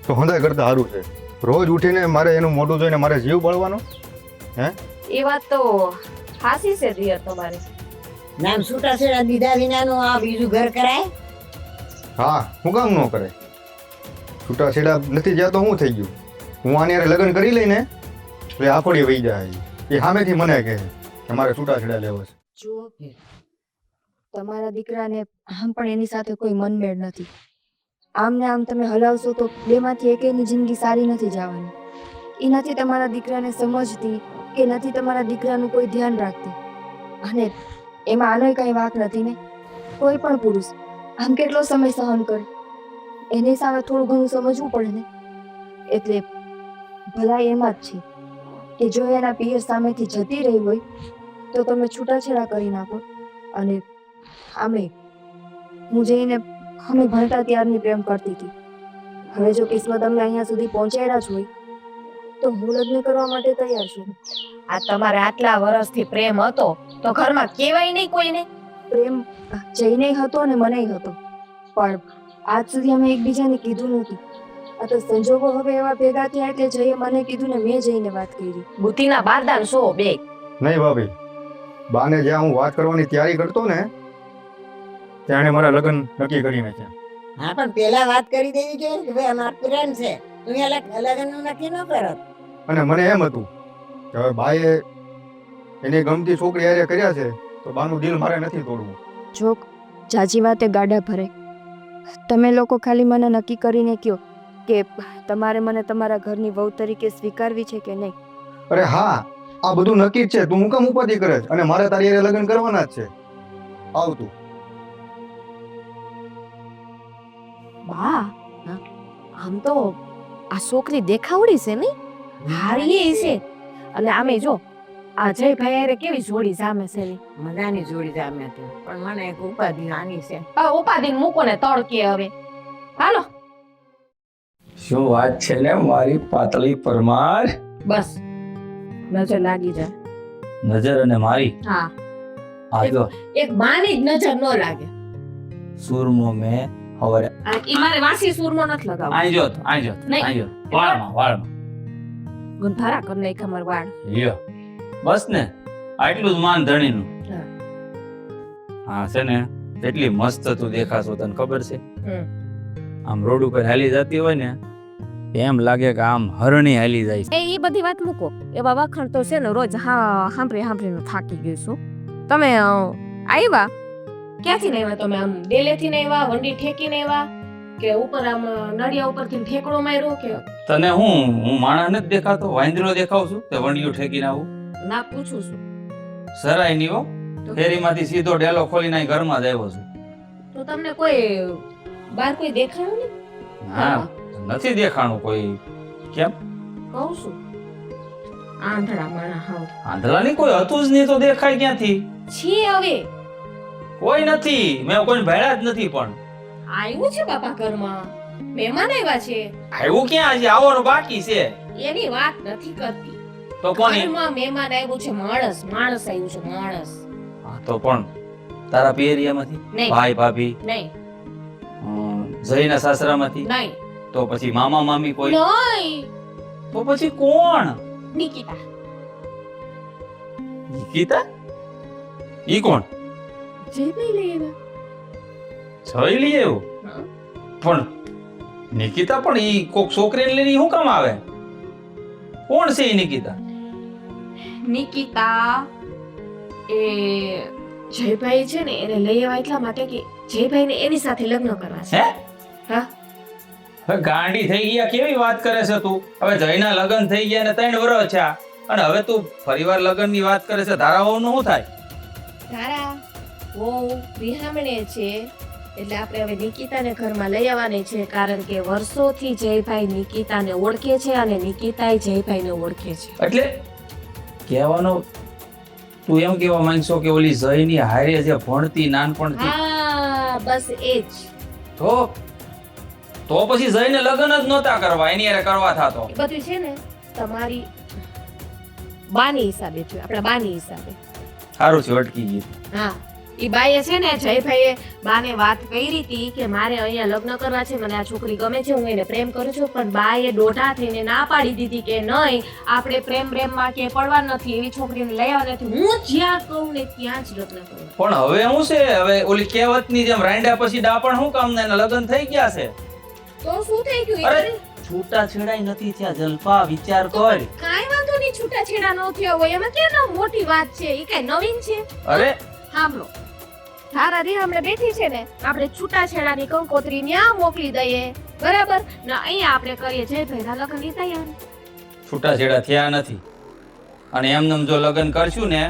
તો હંધાય કરતા સારું છે. રોજ ઉઠીને મારે એનું મોઢું જોઈને મારે જીવ બળવાનો? હે? એ વાત તો હાસી છે દિયર તમારી. નામ છૂટાછેડા દીધા વિનાનું આ બીજું ઘર કરાય? હા, હું કામ ન કરે? છૂટાછેડા નથી જ્યાં તો શું થઈ ગયું? હું આની હારે લગ્ન કરી લઈને એટલે આફડી વહી જાય. એ સામેથી મને કહે કે મારે છૂટાછેડા લેવો છે. જુઓ કે તમારા દીકરાને આમ પણ એની સાથે કોઈ મનમેળ નથી. આમ ને આમ તમે હલાવશો તો બેમાંથી એકેયની જિંદગી સારી નથી જવાની. એ નથી તમારા દીકરાને સમજતી કે નથી તમારા દીકરાનું કોઈ ધ્યાન રાખતી. અને એમાં આનોય કઈ વાંક નથી ને. કોઈ પણ પુરુષ આમ કેટલો સમય સહન કરે? એની સામે થોડું ઘણું સમજવું પડે ને. એટલે ભલાઈ એમાં જ છે કે જો એના પિયર સામેથી જતી રહી હોય તો તમે છૂટાછેડા કરી નાખો. અને આમે હું જઈને અમે ભણતા ત્યારની પ્રેમ કરતી હતી. હવે જો કિસ્મત અમને અહીંયા સુધી પહોંચાડ્યા જ હોય તો હું લગ્ન કરવા માટે તૈયાર છું. આ તમારે આટલા વર્ષથી પ્રેમ હતો તો ઘરમાં કેવાય નહીં કોઈને? પ્રેમ જઈને હતો અને મને હતો, પણ આજ સુધી અમે એકબીજાને કીધું નહોતું. આ તો સંજોગો હવે એવા ભેગા થયા એટલે જઈએ મને કીધું ને મેં જઈને વાત કરી. બુદ્ધિના બારદાન શો બે. નહીં ભાભી, બાને જ્યાં હું વાત કરવાની તૈયારી કરતો ને ત્યાં મારા લગ્ન નક્કી કરી નાખ્યા. હા, પણ પેલા વાત કરી દેવી જોઈએ કે ભાઈ અમાર પ્રેમ છે, તું લગ્નનું નક્કી ન કરત. અને મને એમ હતું કે હવે બાએ એની ગમતી છોકરી હારે કર્યા છે તો બાનું દિલ મારે નથી તોડવું. જોક જાજી વાતે ગાડા ભરે. તમે લોકો ખાલી મને નક્કી કરીને કહો કે તમારે મને તમારા ઘરની વહુ તરીકે સ્વીકારવી છે કે નહીં. અરે હા, આ બધું નક્કી જ છે. તું હું કામ ઉપાધિ કરે છે? અને મારે તારી હારે લગ્ન કરવાના જ છે. આવતું બા, આમ તો આ છોકરી દેખાવડી છે નહીં? હારી છે. અને આમે જો આ જયભાઈ હારે કેવી જોડી જામે છે ની. મજાની જોડી જામે છે, પણ મને એક ઉપાધિ નાની છે. હવે ઉપાધિને મૂકો ને તડકે. હવે હાલો. શું વાત છે ને મારી પાતળી પરમાર? બસ નજર લાગી જાય. નજર અને મારી હા, આ જો એક માની જ નજર ન લાગે. સુરમો મેં હવે ઈ મારે વાસી સૂરમો નથી લગાવવો. આઈ જો નહીં. આઈ જો વાળમાં ગુંથારા કર નાખ અમાર વાળ. લ્યો બસ ને, આટલું જ માન ધણીનું. હા છે ને, એટલી મસ્ત તું દેખાશો, તને ખબર છે? આમ રોડ ઉપર હાલી જતી હોય ને એમ લાગે કે આમ હરણી હાલી જાય છે. એ બધી વાત મૂકો. એવા વખાણ તો છે ને રોજ સાંભળીને થાકી ગઈ છું. તમે આવ્યા ક્યાંથી ને આવ્યા? તમે આમ ડેલેથી ને આવ્યા, વંડી ઠેકીને આવ્યા કે ઉપર આમ નડિયા ઉપરથી ઠેકડો માર્યો કે? તને હું માણસ નથી દેખાતો? વાંદરો દેખાવ છું કે વંડિયું ઠેકીને આવું? ના પૂછું છું. સરાય ની હો, ફેરીમાંથી સીધો ડેલો ખોલીને અહીં ઘરમાં જ આવ્યો છું. તો તમને કોઈ બહાર કોઈ દેખાયું નહીં? હા, નથી દેખાણું કોઈ. કેમ? કહું છું આંધળા માણા હાવ આંધળાની કોઈ હતું જ નહીં તો દેખાય ક્યાંથી? છી. હવે કોઈ નથી, મેં કોઈને ભેળ્યા જ નથી. પણ આવ્યું છે બાપા ઘરમાં, મહેમાન આવ્યા છે. આવ્યું ક્યાં? હજી આવવાનું બાકી છે. એની વાત નથી કરતી. તો કોની? ઘરમાં મહેમાન આવ્યું છે, માણસ આવ્યું છે, માણસ. હા, તો પણ તારા પિયરિયામાંથી? નહીં. ભાઈ ભાભી? નહીં જઈના સાસરામાંથી? નહીં તો પછી મામા મામી કોઈ? નહીં. તો પછી કોણ? નિકિતા. નિકિતા? ઈ કોણ? જયભાઈ લઈને જોઈ લઈએ એવું. પણ નિકિતા પણ ઈ કોક છોકરીને લઈને ઈ શું કામ આવે? કોણ છે ઈ નિકિતા? નિકિતા એ જયભાઈ છે ને એને લઈ આવ્યા એટલા માટે કે જયભાઈને એની સાથે લગ્ન કરવા છે. હે? હા. હવે ગાંડી થઈ ગયા, કેવી વાત કરે છે તું? હવે જયના લગ્ન થઈ ગયા ને 3 વર્ષ છે અને હવે તું ફરીવાર લગ્નની વાત કરે છે. તારા વહુનું શું થાય? તારા બહુ વિહામણે છે એટલે આપણે હવે નિકિતાને ઘરમાં લઈ આવવાની છે, કારણ કે વર્ષોથી જયભાઈ નિકિતાને ઓળખે છે અને નિકિતાએ જયભાઈને ઓળખે છે. એટલે કહેવાનો તું એમ કેવા માંગશો કે ઓલી જયની હારે જે ભણતી નાનપણથી, હા, બસ એ જ. તો પછી જયને લગ્ન જ નહોતા કરવા, એની હારે કરવા થાતો. એ બધું છે ને તમારી બાની હિસાબે છે, આપણા બાની હિસાબે. સારું છે, અટકી ગઈ. હા, ઈ બાઈએ છે ને જયભાઈએ બાને વાત કરી હતી કે મારે અહીંયા લગ્ન કરવા છે, મને આ છોકરી ગમે છે, હું એને પ્રેમ કરું છું, પણ બાએ દોઢા થઈને ના પાડી દીધી કે નહીં, આપણે પ્રેમમાં કે પડવા નથી, એવી છોકરીને લઈ આવવા નથી. હું જ્યાં કહું ને ત્યાં જ લગ્ન કરું. પણ હવે શું છે? હવે ઓલી કહેવતની જેમ રાંડ્યા પછી ડાપણ શું કામ? ને લગ્ન થઈ ગયા છે. તો શું થઈ ગયું? અરે છૂટા છેડાઈ નથી થયા જલપા, વિચાર કર. કાંઈ વાંધો નહીં, છૂટાછેડા ન થયા હોય એમાં કેમ મોટી વાત છે? એ કઈ નવીન છે? અરે સાંભળો, તારા રી હમણે બેઠી છે ને, આપણે છૂટાછેડાની કંકોત્રી ન્યા મોકલી દઈએ, બરાબર ને? અહીંયા આપણે કરીએ જયભાઈના લગ્નની તૈયારી. છૂટા છેડા થયા નથી અને એમને જો લગ્ન કરશું ને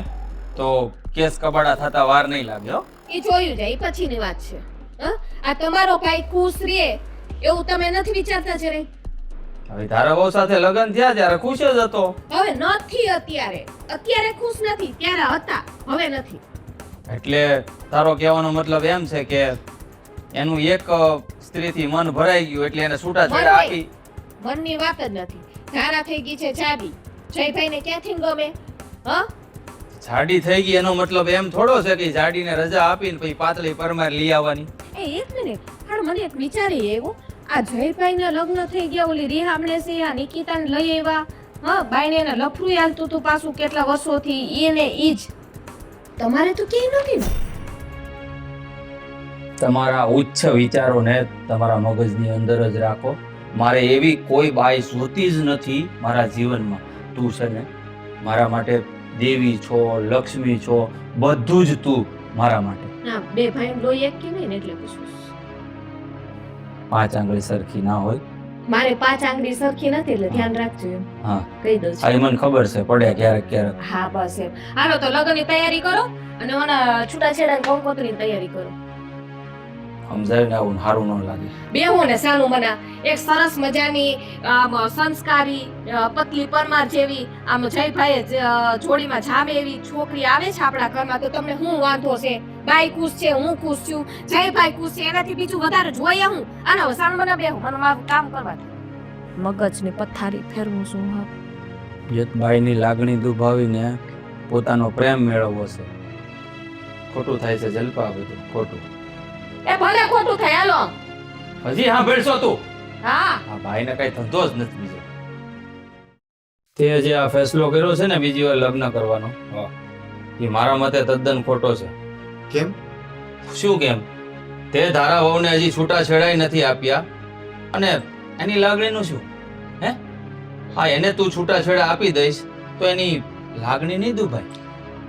તો કેસ કબાડા થતા વાર નહીં લાગે હો. એ જોયું જાય, એ પછીની વાત છે. હા, આ તમારો ભાઈ ખુશ રહે એવું તમે નથી વિચારતા છે રે? હવે તારા બહુ સાથે લગ્ન થયા ત્યારે ખુશ જ હતો. હવે નથી અત્યારે ખુશ નથી, ત્યારે હતા, હવે નથી. એટલે તારો કહેવાનો મતલબ એમ છે કે એનું એક સ્ત્રીથી મન ભરાઈ ગયું એટલે એને છૂટા છેડા આપી. મનની વાત જ નથી, ધારા થઈ ગઈ છે જાડી. જયભાઈને ક્યાંથી ગમે? હા, જાડી થઈ ગઈ એનો મતલબ એમ થોડો છે કે જાડીને રજા આપીને પછી પાતળી પરમાર લઈ આવવાની. એક મિનિટ, પણ મને એક વિચારી આવ્યો, આ જયભાઈના લગ્ન થઈ ગયા, ઓલી રીહામણે છે આ નિકિતાને લઈ આવ્યા, હા, બાઈને એને લફરું હાલતું હતું પાછું કેટલા વર્ષોથી, એને ઈ જ તમારે તો ક્યાંય નથી ને? તમારા ઉચ્ચ વિચારોને તમારા મગજની અંદર જ રાખો. મારે એવી કોઈ બાઈ જોતી જ નથી મારા જીવનમાં. તું છે ને મારા માટે દેવી છો, લક્ષ્મી છો, બધું જ તું મારા માટે. ના, બે ભાઈ લોહી એક કેવાય ને એટલે પૂછું. 5 આંગળી સરખી ના હોય. મારે 5 આંગળી સરખી નથી એટલે ધ્યાન રાખજો એમ. હા, કહી દઉં છું. આ મને ખબર છે, પડ્યા ક્યારેક ક્યારેક. હા, બસ એમ. હાલો તો લગ્નની તૈયારી કરો અને મને છૂટાછેડાની કંકોત્રીની તૈયારી કરો. સમજાય ને આવું સારું ન લાગે. બેહો ને સાનું મને એક સરસ મજાની આમ સંસ્કારી પતલી પરમાર જેવી આમ જયભાઈ જોડીમાં જામે એવી છોકરી આવે છે આપણા ઘરમાં, તો તમને શું વાંધો છે? બાઈ ખુશ છે, હું ખુશ છું, જયભાઈ ખુશ છે, એનાથી બીજું વધારે જોઈએ હું? આના સાનું મને બેહો, મને મારું કામ કરવા દે. મગજની પથારી ફેરવું છું. યતબાઈની લાગણી દુભાવીને પોતાનો પ્રેમ મેળવવો છે. ખોટું થાય છે જલપા, બધું ખોટું. એ ભલે ખોટું થાય, હાલો. હજી સાંભળશો તું? હા, આ ભાઈને કઈ ધંધો જ નથી બીજો. તે જે આ ફેસલો કર્યો છે ને બીજી વાર લગ્ન કરવાનો, એ મારા મતે તદ્દન ખોટો છે. કેમ? શું કેમ? તે ધારા વહુને હજી છૂટા છેડાઈ નથી આપ્યા અને એની લાગણીનું શું? હે? હા, એને તું છૂટા છેડા આપી દઈશ તો એની લાગણી નહીં દુભાય.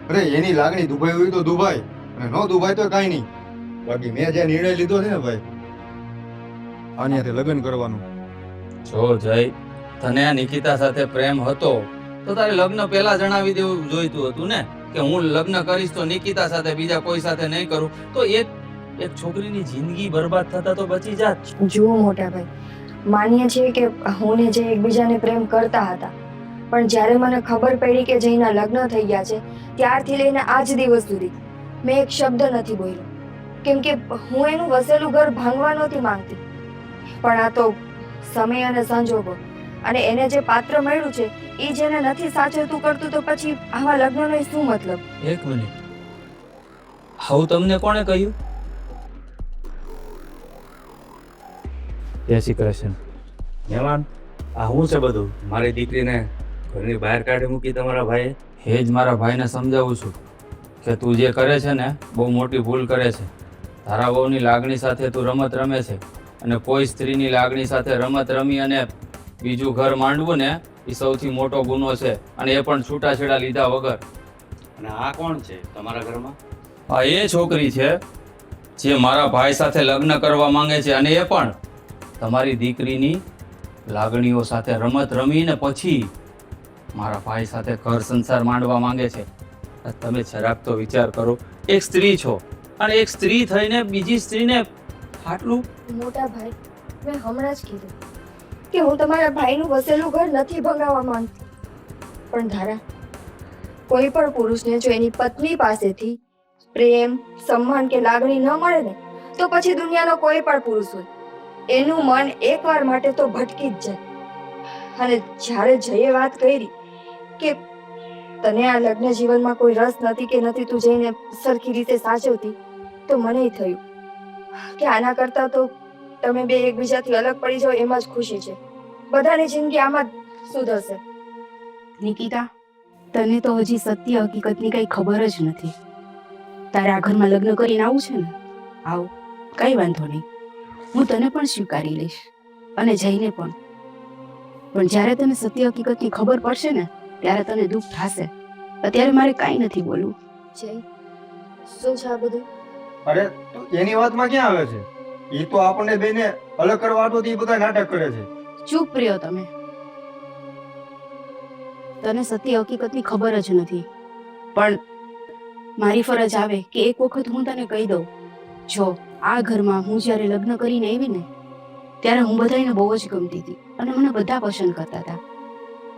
અરે એની લાગણી દુભાઈ હોય તો દુભાઈ, અને ન દુભાઈ તો કાંઈ નહીં. બાકી મેં જે નિર્ણય લીધો છે ને ભાઈ, આની હારે લગ્ન કરવાનું. જો જય, તને આ નિકિતા સાથે પ્રેમ હતો તો તારે લગ્ન પહેલા જણાવી દેવું જોઈતું હતું ને, કે હું લગ્ન કરીશ તો નિકિતા સાથે, બીજા કોઈ સાથે નહીં કરું. તો એક છોકરીની જિંદગી બરબાદ થતા તો બચી જાત. જુઓ મોટા ભાઈ, માનીએ છીએ કે હું ને જે એકબીજાને પ્રેમ કરતા હતા, પણ જ્યારે મને ખબર પડી કે જયના લગ્ન થઈ ગયા છે ત્યારથી લઈને આજ દિવસ સુધી મેં એક શબ્દ નથી બોલ્યો, કેમ કે હું એનું વસેલું ઘર ભાંગવા નહોતી માંગતી. પણ આ તો સમય અને સંજોગો અને એને જે પાત્ર મળ્યું છે એ જેને નથી સાચવતું કરતું, તો પછી આવા લગ્નનો શું મતલબ? એક મિનિટ, આવું તમને કોણે કહ્યું? જય શ્રી કૃષ્ણ. મહેમાન, આ શું છે બધું? મારી દીકરીને ઘરની બહાર કાઢી મૂકી તમારા ભાઈએ? એ જ મારા ભાઈને સમજાવું છું કે તું જે કરે છે ને બહુ મોટી ભૂલ કરે છે. તારા વહુની લાગણી સાથે તું રમત રમે છે, અને કોઈ સ્ત્રીની લાગણી સાથે રમત રમી અને બીજું ઘર માંડવું ને એ સૌથી મોટો ગુનો છે, અને એ પણ છૂટાછેડા લીધા વગર. અને આ કોણ છે તમારા ઘરમાં? આ એ છોકરી છે જે મારા ભાઈ સાથે લગ્ન કરવા માંગે છે, અને એ પણ તમારી દીકરીની લાગણીઓ સાથે રમત રમીને પછી મારા ભાઈ સાથે ઘર સંસાર માંડવા માંગે છે. તમે જરાક તો વિચાર કરો, એક સ્ત્રી છો અને એક સ્ત્રી થઈને બીજી સ્ત્રીને આટલું. મોટા ભાઈ, મેં હમણાં જ કીધું કે હું તમારા ભાઈનું વસેલું ઘર નથી ભંગાવવા માંગતી, પણ ધારા, કોઈ પણ પુરુષને જો એની પત્ની પાસેથી પ્રેમ, સન્માન કે લાગણી ન મળે ને, તો પછી દુનિયાનો કોઈ પણ પુરુષ હોય એનું મન એકવાર માટે તો ભટકી જ જાય. અને જ્યારે જયે વાત કરી કે તને આ લગ્ન જીવનમાં કોઈ રસ નથી કે નથી તું જઈને સરખી રીતે સાચવતી, તો મને થયું કે આના કરતાં તો તમે બે એકબીજાથી અલગ પડી જાઓ એમાં જ ખુશી છે. બધાની જિંદગી આમાં જ સુધરશે. નિકિતા, તને તો હજી સત્ય હકીકતની કઈ ખબર જ નથી. તારે આ ઘરમાં લગ્ન કરીને આવું છે ને, આવ, કઈ વાંધો નહીં, હું તને પણ સ્વીકારી લઈશ અને જઈને પણ. પણ જ્યારે તને સત્ય હકીકતની ખબર પડશે ને ત્યારે તને દુઃખ થશે. અત્યારે મારે કાંઈ નથી બોલવું. જય, શું છે આ બધું? અરે તો એની વાતમાં ક્યાં આવે છે? એ તો આપણને બેને અલગ કરવા હતો એ બધા નાટક કરે છે. ચૂપ રહ્યો તમે. તને સત્ય હકીકતની ખબર જ નથી, પણ મારી ફરજ આવે કે એક વખત હું તને કહી દઉં. જો આ ઘરમાં હું જ્યારે લગ્ન કરીને આવી ને ત્યારે હું બધાને બહુ જ ગમતી હતી અને મને બધા પસંદ કરતા હતા.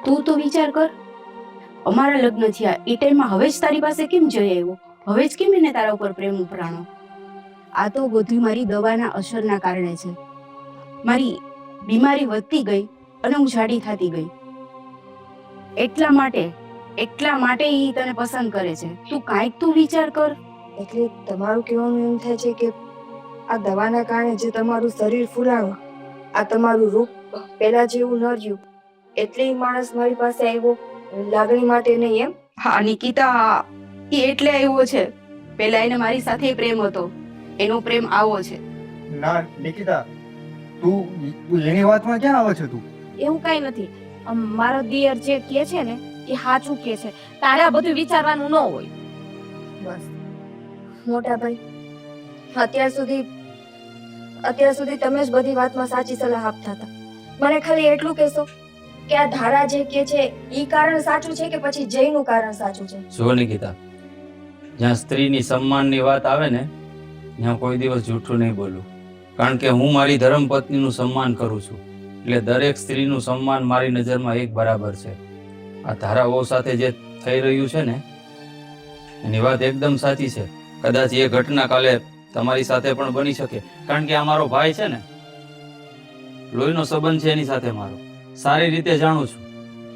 તું તો વિચાર કર, અમારા લગ્ન થયા એ ટાઈમમાં હવે જ તારી પાસે કેમ જઈ આવ્યો? હવે જ કેમ એને તારા ઉપર પ્રેમ ઉપરાણો? આ તો બધું મારી દવાના અસરના કારણે છે. મારી બીમારી વધતી ગઈ અને હું જાડી થતી ગઈ. એટલા માટે ઈ તને પસંદ કરે છે. તું કાંઈક તું વિચાર કર. એટલે તમારું કહેવાનું એમ થાય છે કે આ દવાના કારણે જે તમારું શરીર ફૂલાણું, આ તમારું રૂપ પહેલા જેવું ન રહ્યું, એટલે ઈ માણસ મારી પાસે આવ્યો લાગણી માટે નહીં એમ? હા નિકિતા, એ એટલે આવ્યો છે. પેલા એને મારી સાથે પ્રેમ હતો, એનો પ્રેમ આવો છે. ના નિકિતા, તું એની વાતમાં ક્યાં આવે છે? તું એવું કઈ નથી. મારો દિયર જે કહે છે ને એ સાચું કહે છે. તારે આ બધું વિચારવાનું ન હોય. બસ મોટા ભાઈ, અત્યાર સુધી તમે જ બધી વાતમાં સાચી સલાહ આપતા હતા. મને ખાલી એટલું કહેશો કે આ ધારા જે કહે છે ઈ કારણ સાચું છે કે પછી જયનું કારણ સાચું છે? જો નિકિતા, જ્યાં સ્ત્રીની સન્માનની વાત આવે ને ત્યાં કોઈ દિવસ જૂઠું નહીં બોલું, કારણ કે હું મારી ધર્મપત્નીનું સન્માન કરું છું. એટલે દરેક સ્ત્રીનું સન્માન મારી નજરમાં એક બરાબર છે. આ ધારાઓ સાથે જે થઈ રહ્યું છે ને એની વાત એકદમ સાચી છે. કદાચ એ ઘટના કાલે તમારી સાથે પણ બની શકે, કારણ કે આ મારો ભાઈ છે ને, લોહીનો સંબંધ છે એની સાથે મારો, સારી રીતે જાણું છું.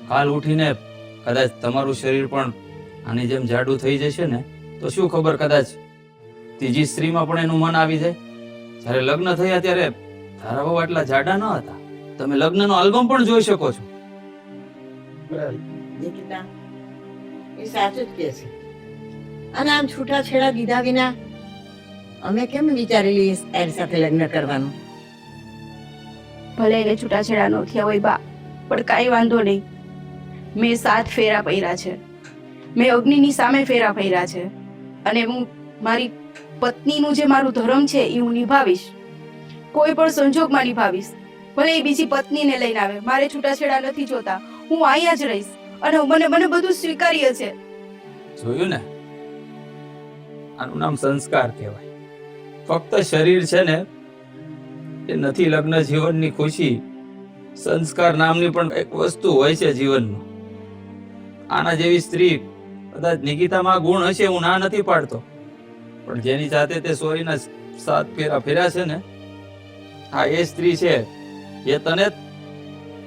કાલ ઉઠીને કદાચ તમારું શરીર પણ આની જેમ જાડું થઈ જશે ને તો શું ખબર, કદાચ ત્રીજી સ્ત્રીમાં પણ એનું મન આવી જાય. જ્યારે લગ્ન થયા ત્યારે તારા બહુ આટલા જાડા ન હતા. તમે લગ્નનો આલ્બમ પણ જોઈ શકો છો. નિકિતા, એ સાચું જ કહે છે. અને આમ છૂટાછેડા દીધા વિના અમે કેમ વિચારેલી તારી સાથે લગ્ન કરવાનું? ભલે એને છૂટાછેડા ન થયા હોય બા, પણ કાંઈ વાંધો નહીં. મેં 7 ફેરા પહેર્યા છે, મેં અગ્નિની સામે ફેરા પહેર્યા છે, અને હું મારી પત્નીનું જે મારું ધર્મ છે એ હું નિભાવીશ. કોઈ પણ સંજોગમાં નિભાવીશ. ભલે એ બીજી પત્નીને લઈને આવે, મારે છૂટાછેડા નથી જોતા. હું અહીંયા જ રહીશ અને મને બધું સ્વીકાર્ય છે. જોયું ને, આનું નામ સંસ્કાર કહેવાય. ફક્ત શરીર છે ને એ નથી લગ્ન જીવનની ખુશી. સંસ્કાર નામની પણ એક વસ્તુ હોય છે જીવનમાં. આના જેવી સ્ત્રી કદાચ નિકિતામાં ગુણ હશે, હું ના નથી પાડતો, પણ જેની સાથે તે સોરીના 7 ફેરા ફેર્યા છે ને, આ એ સ્ત્રી છે જે તને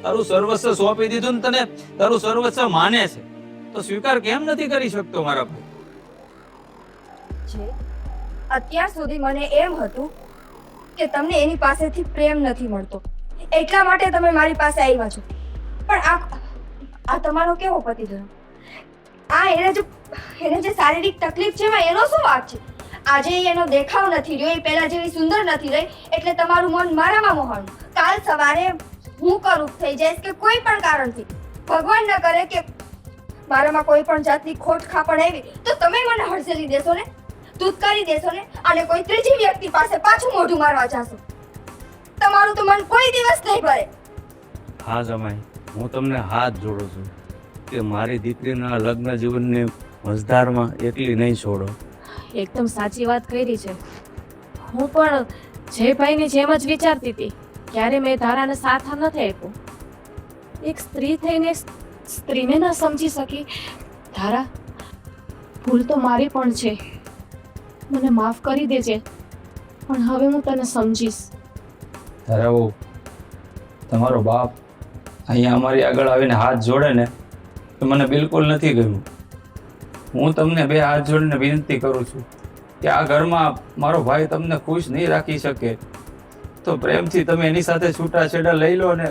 તારું સર્વસ્વ સોંપી દીધું ને તને તારું સર્વસ્વ માને છે. તો સ્વીકાર કેમ નથી કરી શકતો મારા ભાઈ? છે અત્યાર સુધી મને એમ હતું કે તમને એની પાસેથી પ્રેમ નથી મળતો, એટલા માટે તમે મારી પાસે આવ્યા છો. પણ આ તમારો કેવો પતિ ધર્મ? આ એને જે શારીરિક તકલીફ છે એમાં એનો શું વાંક છે? આજે એનો દેખાવ નથી રહ્યો, એ પહેલા જેવી સુંદર નથી રહી, એટલે તમારું મન મારામાં મોહાણું. કાલ સવારે હું કરુપ થઈ જઈશ કે કોઈ પણ કારણથી, ભગવાન ન કરે કે મારામાં કોઈ પણ જાતની ખોટ ખાપણ આવી, તો તમે મને હડસેલી દેશો ને, દૂધકારી દેશો ને, અને કોઈ ત્રીજી વ્યક્તિ પાસે પાછું મોઢું મારવા જાશો. તમારું તો મન કોઈ દિવસ નહીં ભરે. હા જમાઈ, હું તમને હાથ જોડું છું કે મારી દીકરીના લગ્ન જીવનને મજદારમાં એકલી નહીં છોડો. એકદમ સાચી વાત કરી છે. હું પણ જયભાઈની જેમ જ વિચારતી હતી. ક્યારે મેં ધારાને સાથ નથી આપ્યો. એક સ્ત્રી થઈને સ્ત્રીને ન સમજી શકી. ધારા, ભૂલ તો મારી પણ છે, મને માફ કરી દેજે, પણ હવે હું તને સમજીશ. ધરાવો, તમારો બાપ અહીંયા અમારી આગળ આવીને હાથ જોડે ને તો મને બિલકુલ નથી ગમ્યું. હું તમને 2 હાથ જોડીને વિનંતી કરું છું કે આ ઘરમાં મારો ભાઈ તમને ખુશ નહીં રાખી શકે, તો પ્રેમથી તમે એની સાથે છૂટાછેડા લઈ લો ને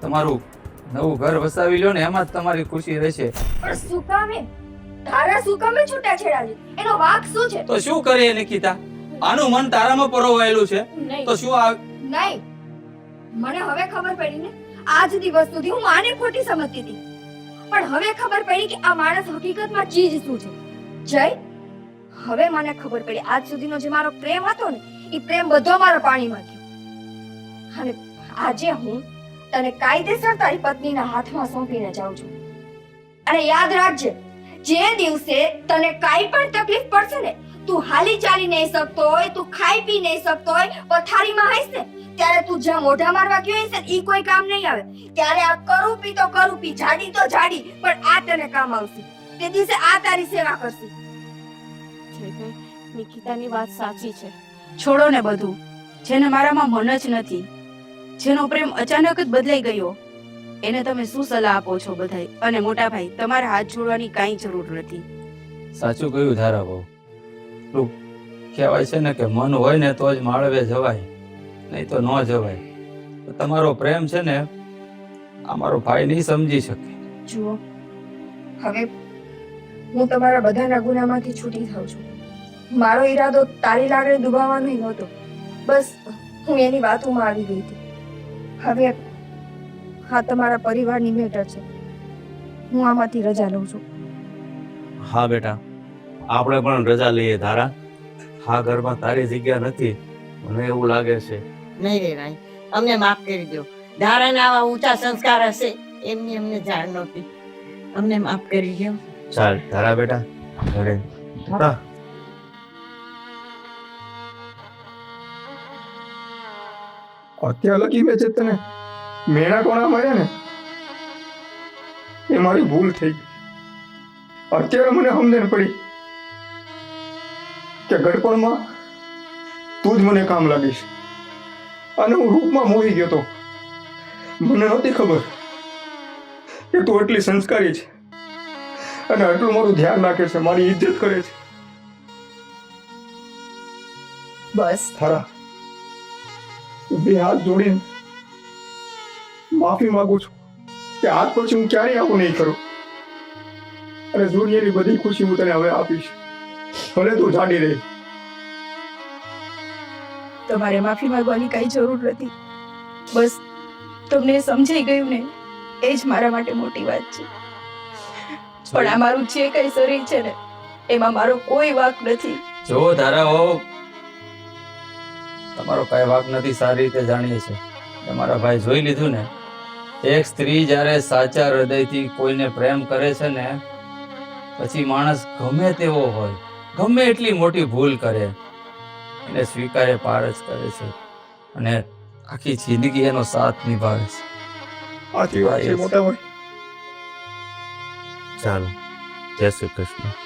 તમારું નવું ઘર વસાવી લો ને, એમાં જ તમારી ખુશી રહેશે. પણ શું કામે ધારા, શું કામે છૂટાછેડા લે? એનો વાંક શું છે? તો શું કરીએ નિકિતા? આનું મન તારામાં પરોવાયેલું છે, નહીં, તો શું આ નહીં, મને હવે ખબર પડી ને. આજ દિવસ સુધી હું આને ખોટી સમજતી હતી, પણ હવે ખબર પડી કે આ માણસ હકીકતમાં ચીજ શું છે. જય, હવે મને ખબર પડી આજ સુધીનો જે મારો પ્રેમ હતો ને, એ પ્રેમ બધો મારો પાણીમાં ગયો. અને આજે હું તને કાયદેસર તારી પત્નીના હાથમાં સોંપીને જાઉં છું. અને યાદ રાખજે, જે દિવસે તને કાંઈ પણ તકલીફ પડશે ને, તું હાલી ચાલી નહીં શકતો હોય, તું ખાઈ પી નહીં શકતો હોય, પથારીમાં હઈશ ને, ત્યારે તું જ્યાં મોઢા મારવા ગયો હશે ઈ કોઈ કામ નહીં આવે. ત્યારે આ કરુપી તો કરુપી, જાડી તો જાડી, પણ આ તને કામ આવશે. તે દિવસે આ તારી સેવા કરશે. જયભાઈ, નિકિતાની વાત સાચી છે. છોડો ને બધું. જેને મારામાં મન જ નથી, જેનો પ્રેમ અચાનક જ બદલાઈ ગયો, એને તમે શું સલાહ આપો છો બધાય? અને મોટા ભાઈ, તમારે હાથ જોડવાની કાંઈ જરૂર નથી. સાચું કહ્યું ધારા બહુ. પેલું કહેવાય છે ને કે મન હોય ને તો જ માળવે જવાય, નહીં તો ન જવાય. તો તમારો પ્રેમ છે ને આ મારો ભાઈ નહીં સમજી શકે. જુઓ, હવે હું તમારા બધાના ગુનામાંથી છૂટી થાઉં છું. મારો ઈરાદો તારી લાગણી દુભાવવાનો નહોતો, બસ હું એની વાતોમાં આવી ગઈ હતી. હવે હા, તમારા પરિવારની મેટર છે, હું આમાંથી રજા લઉં છું. હા બેટા, આપણે પણ રજા લઈએ ધારા. હા ઘરમાં તારી જગ્યા નથી, મને એવું લાગે છે. નહીં રે ભાઈ, અમને માફ કરી દો. ધારાના આવા ઊંચા સંસ્કાર હશે એમની અમને જાણ નહોતી, અમને માફ કરી દો. ચાલ ધારા બેટા, ઘરે ધારા. અત્યાર લગી મેં છે તને મેણા કોણા માર્યા ને, એ મારી ભૂલ થઈ ગઈ. અત્યારે મને સમજણ પડી કે ગડપણમાં તું જ મને કામ લાગીશ. અને હું રૂપમાં મોહી ગયો તો. મને નહોતી ખબર કે તું એટલી સંસ્કારી છે અને આટલું મારું ધ્યાન રાખે છે, મારી ઇજ્જત કરે છે. બસ તારા 2 હાથ જોડીને માફી માંગુ છું કે આજ પછી હું ક્યારેય આવું નહીં કરું. અને દુનિયાની બધી ખુશી હું તને હવે આપીશ, ભલે તું જાડી રહી. તમારે માફી માંગવાની કાંઈ જરૂર નથી. બસ તમને સમજાઈ ગયું ને, એ જ મારા માટે મોટી વાત છે. પણ આ મારું જે કઈ શરીર છે ને, એમાં મારો કોઈ વાંક નથી. જો ધારા હો, તમારો કઈ વાંક નથી, સારી રીતે જાણીએ છે. તમારા ભાઈ જોઈ લીધું ને, એક સ્ત્રી જ્યારે સાચા હૃદયથી કોઈને પ્રેમ કરે છે ને, પછી માણસ ગમે તેવો હોય, ગમે એટલી મોટી ભૂલ કરે, એને સ્વીકારે પાર જ કરે છે અને આખી જિંદગી એનો સાથ નિભાવે છે. સાચી વાત છે મોટા ભાઈ. ચાલો, જય શ્રી કૃષ્ણ.